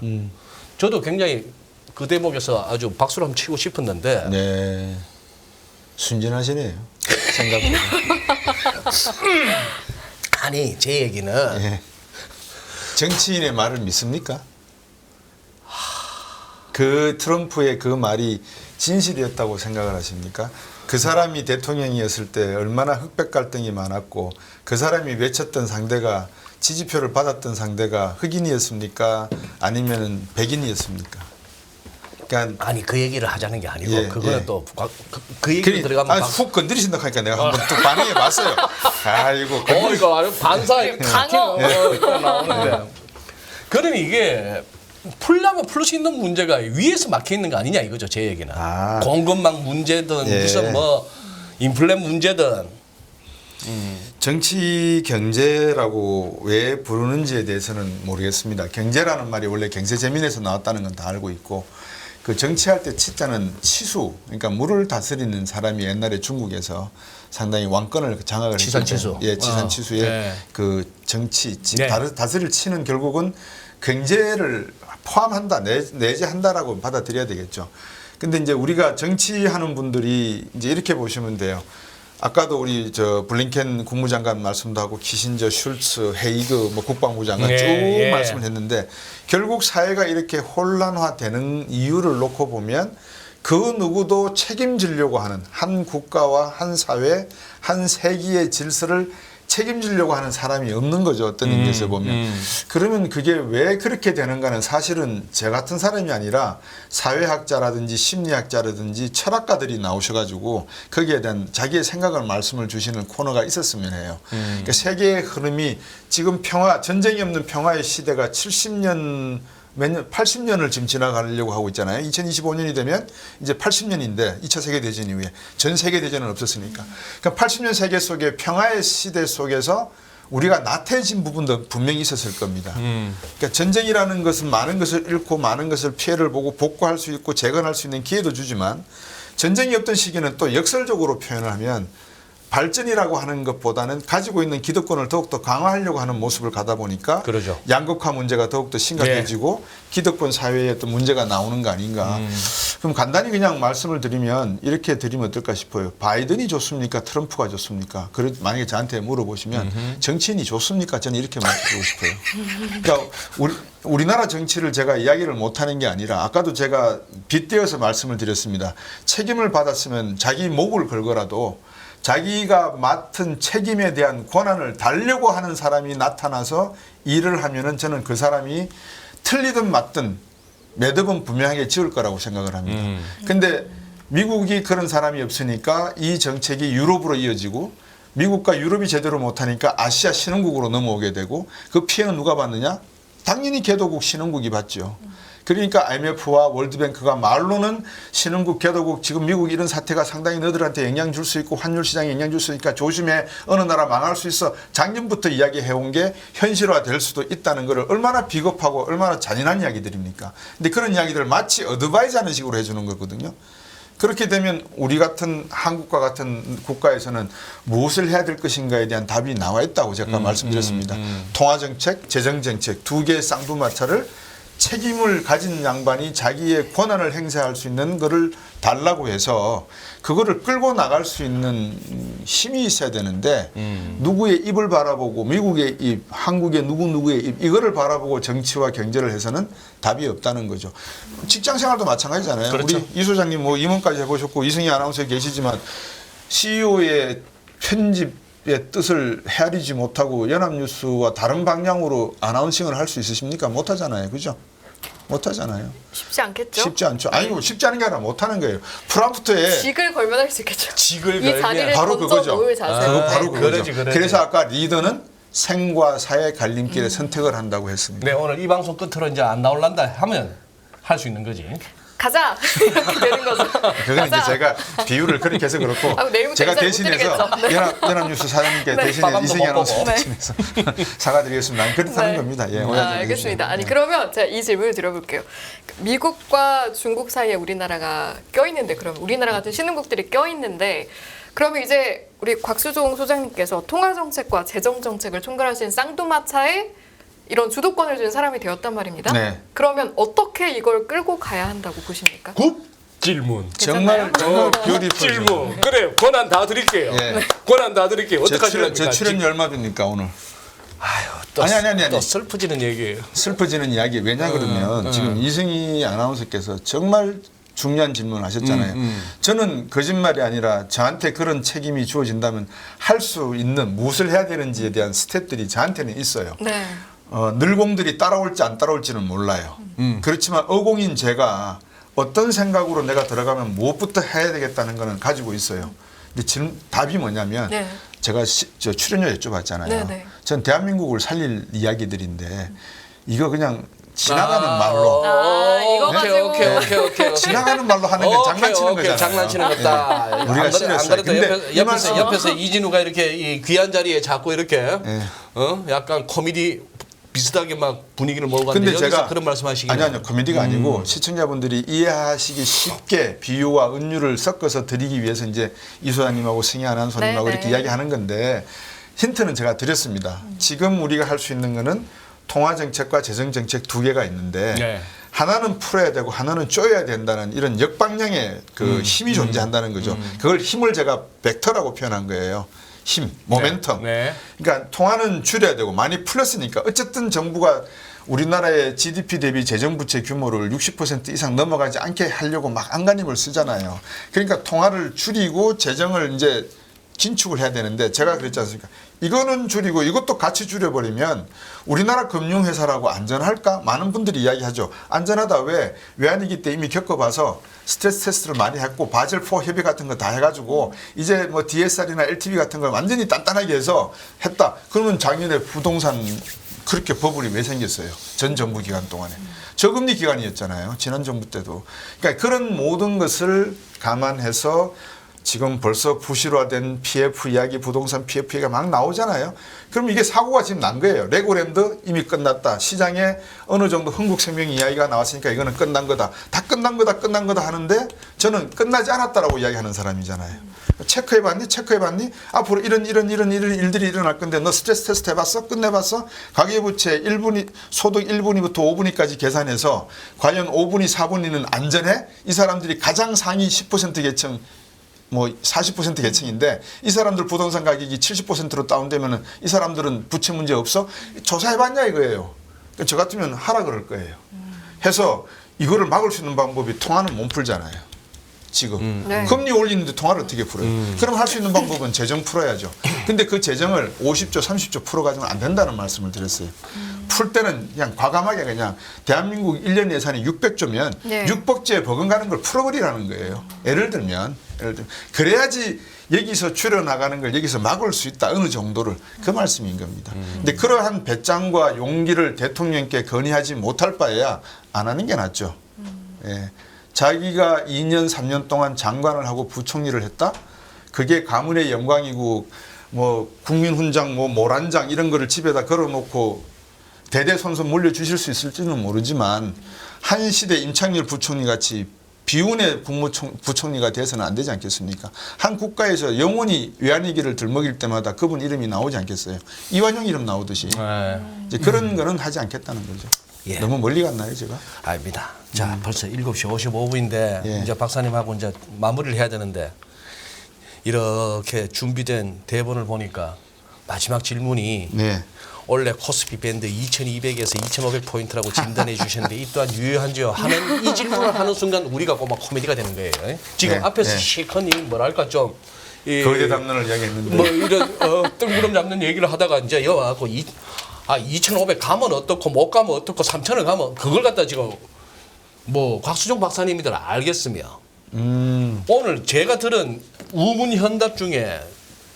저도 굉장히 그 대목에서 아주 박수를 한번 치고 싶었는데 네. 순진하시네요. 생각보다. 아니 제 얘기는 예. 정치인의 말을 믿습니까? 그 트럼프의 그 말이 진실이었다고 생각을 하십니까? 그 사람이 대통령이었을 때 얼마나 흑백 갈등이 많았고 그 사람이 외쳤던 상대가 지지표를 받았던 상대가 흑인이었습니까? 아니면 백인이었습니까? 그러니까 아니 그 얘기를 하자는 게 아니고 예, 그거는 예. 또 그 얘기를 들어가면 훅 건드리신다 하니까 내가 한번 또 반응해 봤어요. 아이고 이거 아주 반사 강어. 나오는데 그러니 이게 풀려면 풀 수 있는 문제가 위에서 막혀 있는 거 아니냐 이거죠 제 얘기는. 아. 공급망 문제든 예. 무슨 뭐 인플레 문제든 정치 경제라고 왜 부르는지에 대해서는 모르겠습니다. 경제라는 말이 원래 경제재민에서 나왔다는 건 다 알고 있고 그 정치할 때 치자는 치수, 그러니까 물을 다스리는 사람이 옛날에 중국에서 상당히 왕권을 장악을 치산치수. 했거든요. 예, 치산치수의 네. 그 정치, 네. 다스릴 치는 결국은 경제를 포함한다, 내재한다라고 받아들여야 되겠죠. 근데 이제 우리가 정치하는 분들이 이제 이렇게 보시면 돼요. 아까도 우리 저 블링켄 국무장관 말씀도 하고 키신저, 슐츠, 헤이그 뭐 국방부 장관 예, 쭉 예. 말씀을 했는데 결국 사회가 이렇게 혼란화되는 이유를 놓고 보면 그 누구도 책임지려고 하는 한 국가와 한 사회, 한 세기의 질서를 책임지려고 하는 사람이 없는 거죠. 어떤 의미에서 보면. 그러면 그게 왜 그렇게 되는가는 사실은 저 같은 사람이 아니라 사회학자라든지 심리학자라든지 철학가들이 나오셔가지고 거기에 대한 자기의 생각을 말씀을 주시는 코너가 있었으면 해요. 그러니까 세계의 흐름이 지금 평화, 전쟁이 없는 평화의 시대가 70년 몇 년, 80년을 지금 지나가려고 하고 있잖아요. 2025년이 되면 이제 80년인데 2차 세계대전 이후에 전 세계대전은 없었으니까. 그러니까 80년 세계 속에 평화의 시대 속에서 우리가 나태해진 부분도 분명히 있었을 겁니다. 그러니까 전쟁이라는 것은 많은 것을 잃고 많은 것을 피해를 보고 복구할 수 있고 재건할 수 있는 기회도 주지만 전쟁이 없던 시기는 또 역설적으로 표현을 하면 발전이라고 하는 것보다는 가지고 있는 기득권을 더욱더 강화하려고 하는 모습을 가다 보니까 그러죠. 양극화 문제가 더욱더 심각해지고 기득권 사회에 또 문제가 나오는 거 아닌가. 그럼 간단히 그냥 말씀을 드리면 이렇게 드리면 어떨까 싶어요. 바이든이 좋습니까? 트럼프가 좋습니까? 만약에 저한테 물어보시면 정치인이 좋습니까? 저는 이렇게 말씀드리고 싶어요. 그러니까 우리나라 정치를 제가 이야기를 못하는 게 아니라 아까도 제가 빗대어서 말씀을 드렸습니다. 책임을 받았으면 자기 목을 걸고라도 자기가 맡은 책임에 대한 권한을 달려고 하는 사람이 나타나서 일을 하면은 저는 그 사람이 틀리든 맞든 매듭은 분명하게 지을 거라고 생각을 합니다. 근데 미국이 그런 사람이 없으니까 이 정책이 유럽으로 이어지고 미국과 유럽이 제대로 못하니까 아시아 신흥국으로 넘어오게 되고 그 피해는 누가 받느냐? 당연히 개도국 신흥국이 받죠. 그러니까 IMF와 월드뱅크가 말로는 신흥국, 개도국, 지금 미국 이런 사태가 상당히 너희들한테 영향 줄 수 있고 환율 시장에 영향 줄 수 있으니까 조심해. 어느 나라 망할 수 있어. 작년부터 이야기해온 게 현실화될 수도 있다는 것을 얼마나 비겁하고 얼마나 잔인한 이야기들입니까? 근데 그런 이야기들을 마치 어드바이즈하는 식으로 해주는 거거든요. 그렇게 되면 우리 같은 한국과 같은 국가에서는 무엇을 해야 될 것인가에 대한 답이 나와 있다고 제가 말씀드렸습니다. 통화정책, 재정정책 두 개의 쌍두마차를 책임을 가진 양반이 자기의 권한을 행사할 수 있는 거를 달라고 해서 그거를 끌고 나갈 수 있는 힘이 있어야 되는데 누구의 입을 바라보고 미국의 입, 한국의 누구의 입 이거를 바라보고 정치와 경제를 해서는 답이 없다는 거죠. 직장생활도 마찬가지잖아요. 그렇죠. 우리 이 소장님 뭐 임원까지 해보셨고 이승희 아나운서 계시지만 CEO의 편집의 뜻을 헤아리지 못하고 연합뉴스와 다른 방향으로 아나운싱을 할 수 있으십니까? 못하잖아요. 그죠? 못하잖아요. 쉽지 않겠죠? 쉽지 않죠. 아니고 쉽지 않은 게 아니라 못하는 거예요. 프랑크푸르트에 직을 걸면 할 수 있겠죠. 직을 이 자리를 바로 던져 그거죠. 놓을 자세. 그거 바로 그거죠. 그러지. 그래서 아까 리더는 생과 사의 갈림길에 선택을 한다고 했습니다. 네, 오늘 이 방송 끝으로 이제 안 나올란다 하면 할 수 있는 거지. 가자 이렇게 되는 거죠. 그건 이제 제가 비유를 그렇게 해서 그렇고 아, 내일부터 제가 인사를 못 대신해서 드리겠죠. 네. 연합뉴스 사장님께 네. 대신해 빠밤도 이승희 못 아나운서 보고. 대신해서 사과드리겠습니다. 아니, 그렇다는 네. 겁니다. 예, 오해하지 마십시오. 알겠습니다. 아니 그러면 제가 이 질문을 드려볼게요. 미국과 중국 사이에 우리나라가 껴있는데 그러면 우리나라 같은 신흥국들이 껴있는데 그러면 이제 우리 곽수종 소장님께서 통화정책과 재정정책을 총괄하신 쌍두마차에 이런 주도권을 준 사람이 되었단 말입니다. 네. 그러면 어떻게 이걸 끌고 가야 한다고 보십니까? 굽 질문. 정말 정말 뷰티풀 질문. 그래, 권한 다 드릴게요. 예. 권한 다 드릴게요. 제 어떡하실랍니까? 출연료 얼마 줍니까 오늘? 아유, 또, 아니. 또 슬퍼지는 얘기예요. 슬퍼지는 이야기. 왜냐 그러면 지금 이승희 아나운서께서 정말 중요한 질문을 하셨잖아요. 저는 거짓말이 아니라 저한테 그런 책임이 주어진다면 할 수 있는 무엇을 해야 되는지에 대한 스텝들이 저한테는 있어요. 네. 늘공들이 따라올지 안 따라올지는 몰라요. 그렇지만 어공인 제가 어떤 생각으로 내가 들어가면 무엇부터 해야 되겠다는 거는 가지고 있어요. 근데 지금 답이 뭐냐면 네. 제가 저 출연료 여쭤봤잖아요. 네. 전 대한민국을 살릴 이야기들인데 이거 그냥 지나가는 말로 이거 가지고 오케이. 지나가는 말로 하는 건 장난치는 거잖아요. 장난치는 거다. 우리가 안 싫었어요. 그래도 근데 이 말씀- 옆에서 이진우가 이렇게 이 귀한 자리에 자꾸 이렇게 예. 약간 코미디 비슷하게 막 분위기를 몰고 근데 갔는데 여기서 제가 그런 말씀하시기 아니요 코미디가 아니고 시청자분들이 이해하시기 쉽게 비유와 은유를 섞어서 드리기 위해서 이제 이 소장님하고 승희 아나운서님하고 네, 이렇게 네. 이야기하는 건데 힌트는 제가 드렸습니다. 지금 우리가 할 수 있는 거는 통화 정책과 재정 정책 두 개가 있는데 네. 하나는 풀어야 되고 하나는 쪼여야 된다는 이런 역방향의 그 힘이 존재한다는 거죠. 그걸 힘을 제가 벡터라고 표현한 거예요. 힘, 모멘텀. 네. 그러니까 통화는 줄여야 되고 많이 풀렸으니까 어쨌든 정부가 우리나라의 GDP 대비 재정부채 규모를 60% 이상 넘어가지 않게 하려고 막 안간힘을 쓰잖아요. 그러니까 통화를 줄이고 재정을 이제 긴축을 해야 되는데 제가 그랬지 않습니까? 이거는 줄이고 이것도 같이 줄여버리면 우리나라 금융회사라고 안전할까? 많은 분들이 이야기하죠. 안전하다. 왜? 외환위기 때 이미 겪어봐서 스트레스 테스트를 많이 했고 바젤4 협의 같은 거 다 해가지고 이제 뭐 DSR이나 LTV 같은 걸 완전히 단단하게 해서 했다. 그러면 작년에 부동산 그렇게 버블이 왜 생겼어요? 전 정부 기간 동안에. 저금리 기간이었잖아요. 지난 정부 때도. 그러니까 그런 모든 것을 감안해서 지금 벌써 부실화된 PF 이야기, 부동산 PF 얘기가 막 나오잖아요. 그럼 이게 사고가 지금 난 거예요. 레고랜드 이미 끝났다. 시장에 어느 정도 흥국생명 이야기가 나왔으니까 이거는 끝난 거다. 다 끝난 거다 하는데 저는 끝나지 않았다라고 이야기하는 사람이잖아요. 체크해봤니? 앞으로 이런 일들이 일어날 건데 너 스트레스 테스트 해봤어? 끝내봤어? 가계부채 1분위, 소득 1분위부터 5분위까지 계산해서 과연 5분위, 4분위는 안전해? 이 사람들이 가장 상위 10% 계층 뭐 40% 계층인데 이 사람들 부동산 가격이 70%로 다운되면은 이 사람들은 부채 문제 없어? 조사해봤냐 이거예요. 저 같으면 하라 그럴 거예요. 해서 이거를 막을 수 있는 방법이 통화는 못 풀잖아요. 지금 네. 금리 올리는데 통화를 어떻게 풀어요? 그럼 할 수 있는 방법은 재정 풀어야죠. 근데 그 재정을 50조, 30조 풀어가지고는 안 된다는 말씀을 드렸어요. 풀 때는 그냥 과감하게 그냥 대한민국 1년 예산이 600조면 네. 600조에 버금가는 걸 풀어버리라는 거예요. 예를 들면 그래야지 여기서 줄여나가는 걸 여기서 막을 수 있다. 어느 정도를 그 말씀인 겁니다. 근데 그러한 배짱과 용기를 대통령께 건의하지 못할 바에야 안 하는 게 낫죠. 예. 자기가 2년 3년 동안 장관을 하고 부총리를 했다? 그게 가문의 영광이고 뭐 국민훈장 뭐 모란장 이런 거를 집에다 걸어놓고 대대손손 물려주실 수 있을지는 모르지만 한 시대 임창열 부총리 같이 비운의 부총리가 돼서는 안 되지 않겠습니까? 한 국가에서 영원히 외환위기를 들먹일 때마다 그분 이름이 나오지 않겠어요? 이완용 이름 나오듯이 네. 이제 그런 거는 하지 않겠다는 거죠. 예. 너무 멀리 갔나요, 제가? 아닙니다. 자, 벌써 7시 55분인데 예. 이제 박사님하고 이제 마무리를 해야 되는데 이렇게 준비된 대본을 보니까 마지막 질문이 네. 원래 코스피 밴드 2200에서 2500 포인트라고 진단해 주셨는데 이 또한 유효한지요 하는 이 질문을 하는 순간 우리가 막 코미디가 되는 거예요. 지금 네, 앞에서 네. 실컷이 뭐랄까 좀 거대 담론을 이야기했는데. 뭐 이런 뜬구름 잡는 얘기를 하다가 이제 여와갖고 2,500 가면 어떻고 못 가면 어떻고 3,000을 가면 그걸 갖다 지금 뭐 곽수종 박사님이들 알겠으며 오늘 제가 들은 우문 현답 중에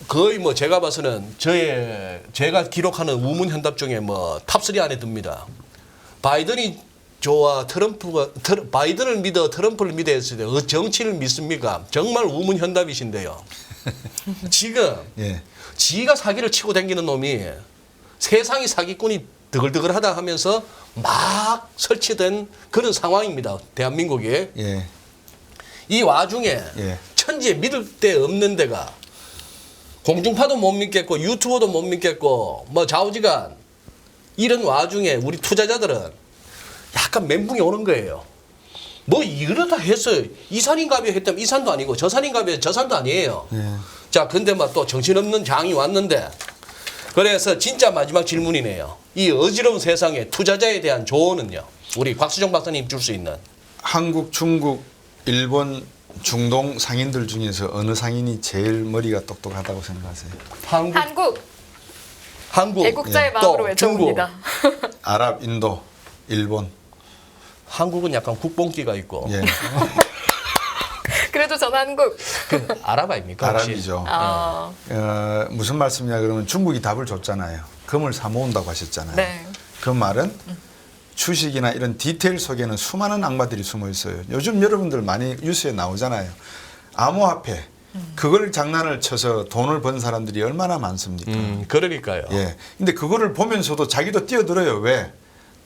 거의 뭐 제가 봐서는 제가 기록하는 우문 현답 중에 뭐 탑3 안에 듭니다. 바이든이 좋아 바이든을 믿어 트럼프를 믿어 했을 때 정치를 믿습니까? 정말 우문 현답이신데요. 지금 예. 지가 사기를 치고 다니는 놈이 세상이 사기꾼이 드글드글하다 하면서 막 설치된 그런 상황입니다. 대한민국이. 예. 이 와중에 예. 천지에 믿을 데 없는 데가 공중파도 못 믿겠고 유튜버도 못 믿겠고 뭐 좌우지간 이런 와중에 우리 투자자들은 약간 멘붕이 오는 거예요. 뭐 이러다 해서 이산인가비에 했다면 이산도 아니고 저산인가비에 저산도 아니에요. 예. 자, 근데 막 또 정신없는 장이 왔는데 그래서 진짜 마지막 질문이네요. 이 어지러운 세상에 투자자에 대한 조언은요. 우리 곽수종 박사님 줄 수 있는. 한국, 중국, 일본, 중동 상인들 중에서 어느 상인이 제일 머리가 똑똑하다고 생각하세요? 한국. 애국자의 예. 마음으로 또 외쳐봅니다. 아랍, 인도, 일본. 한국은 약간 국뽕기가 있고 예. 그래도 전 한국. 그 아랍 아닙니까? 혹시? 아랍이죠. 아, 무슨 말씀이냐 그러면 중국이 답을 줬잖아요. 금을 사 모은다고 하셨잖아요. 네. 그 말은 주식이나 이런 디테일 속에는 수많은 악마들이 숨어 있어요. 요즘 여러분들 많이 뉴스에 나오잖아요. 암호화폐. 그걸 장난을 쳐서 돈을 번 사람들이 얼마나 많습니까? 그러니까요. 예. 근데 그거를 보면서도 자기도 뛰어들어요. 왜?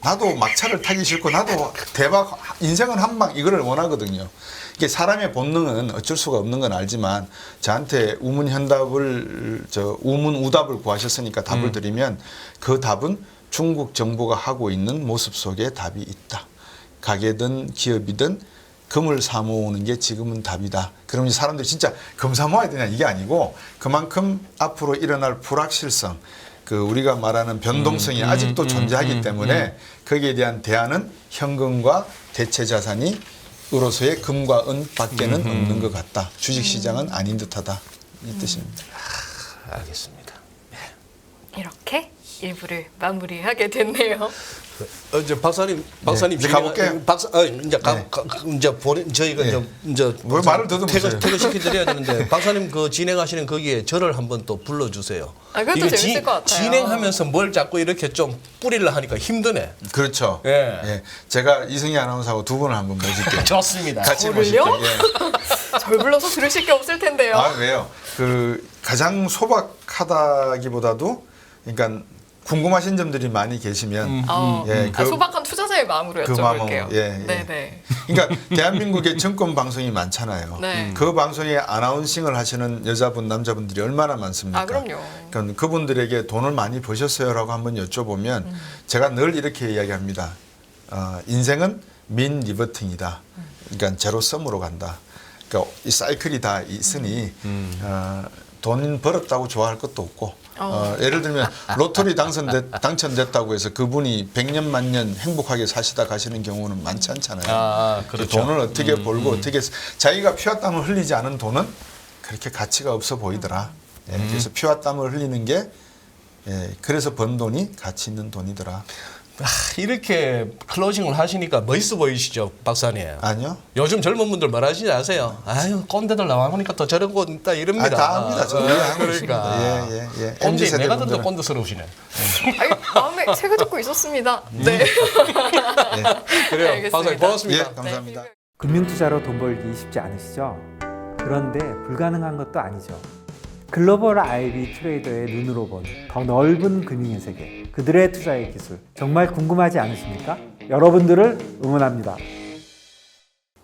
나도 막차를 타기 싫고 나도 대박 인생은 한방 이거를 원하거든요. 이게 사람의 본능은 어쩔 수가 없는 건 알지만 저한테 우문현답을 우문우답을 구하셨으니까 답을 드리면 그 답은 중국 정부가 하고 있는 모습 속에 답이 있다. 가게든 기업이든 금을 사 모으는 게 지금은 답이다. 그러면 사람들이 진짜 금 사 모아야 되냐 이게 아니고 그만큼 앞으로 일어날 불확실성 그 우리가 말하는 변동성이 아직도 존재하기 때문에 거기에 대한 대안은 현금과 대체 자산이 으로서의 금과 은 밖에는 없는 것 같다. 주식시장은 아닌 듯하다. 이 뜻입니다. 알겠습니다. 이렇게 일부를 마무리하게 됐네요. 이제 박사님 이제 가볼게요. 이제 저희가 네. 이제 뭘 말을 더듬으세요. 퇴근시켜 드려야 되는데 박사님 그 진행하시는 거기에 저를 한번 또 불러주세요. 아, 그것도 이게 재밌을 것 같아요. 진행하면서 뭘 자꾸 이렇게 좀 뿌리려 하니까 힘드네. 그렇죠. 예. 예. 제가 이승희 아나운서하고 두 분을 한번 모실게요. 좋습니다. 같이 저를요? 모실게요. 예. 절 불러서 들으실 게 없을 텐데요. 아, 왜요? 그 가장 소박하다기보다도 그러니까 궁금하신 점들이 많이 계시면 예, 소박한 투자자의 마음으로 그 여쭤볼게요. 마음으로, 예, 예. 네네. 그러니까 대한민국에 증권 방송이 많잖아요. 네. 그 방송에 아나운싱을 하시는 여자분, 남자분들이 얼마나 많습니까? 아, 그럼요. 그러니까 그분들에게 돈을 많이 버셨어요라고 한번 여쭤보면 제가 늘 이렇게 이야기합니다. 인생은 민 리버팅이다. 그러니까 제로섬으로 간다. 그러니까 이 사이클이 다 있으니 돈 벌었다고 좋아할 것도 없고 예를 들면 로터리 당첨됐다고 해서 그분이 100년 만년 행복하게 사시다 가시는 경우는 많지 않잖아요. 아, 그렇죠. 돈을 어떻게 벌고 어떻게 자기가 피와 땀을 흘리지 않은 돈은 그렇게 가치가 없어 보이더라. 예, 그래서 피와 땀을 흘리는 게 그래서 번 돈이 가치 있는 돈이더라. 이렇게 클로징을 하시니까 멋있어 보이시죠, 박사님? 아니요? 요즘 젊은 분들 말하시지 아세요? 아유, 꼰대들 나와보니까 더 저런 거 있다 이럽니다. 다 합니다. 저는 하고 그러니까. 있습니다. 예. 꼰대 MZ 세대 내가 더 분들은. 꼰대스러우시네. 아니, 마음에 새겨 듣고 있었습니다. 네. 그래요, 알겠습니다. 박사님 고맙습니다. 예, 감사합니다. 금융투자로 돈 벌기 쉽지 않으시죠? 그런데 불가능한 것도 아니죠. 글로벌 IB 트레이더의 눈으로 본 더 넓은 금융의 세계, 그들의 투자의 기술, 정말 궁금하지 않으십니까? 여러분들을 응원합니다.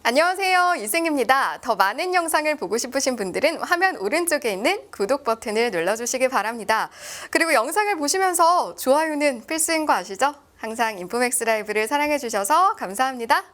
안녕하세요. 이승입니다. 더 많은 영상을 보고 싶으신 분들은 화면 오른쪽에 있는 구독 버튼을 눌러주시기 바랍니다. 그리고 영상을 보시면서 좋아요는 필수인 거 아시죠? 항상 인포맥스 라이브를 사랑해 주셔서 감사합니다.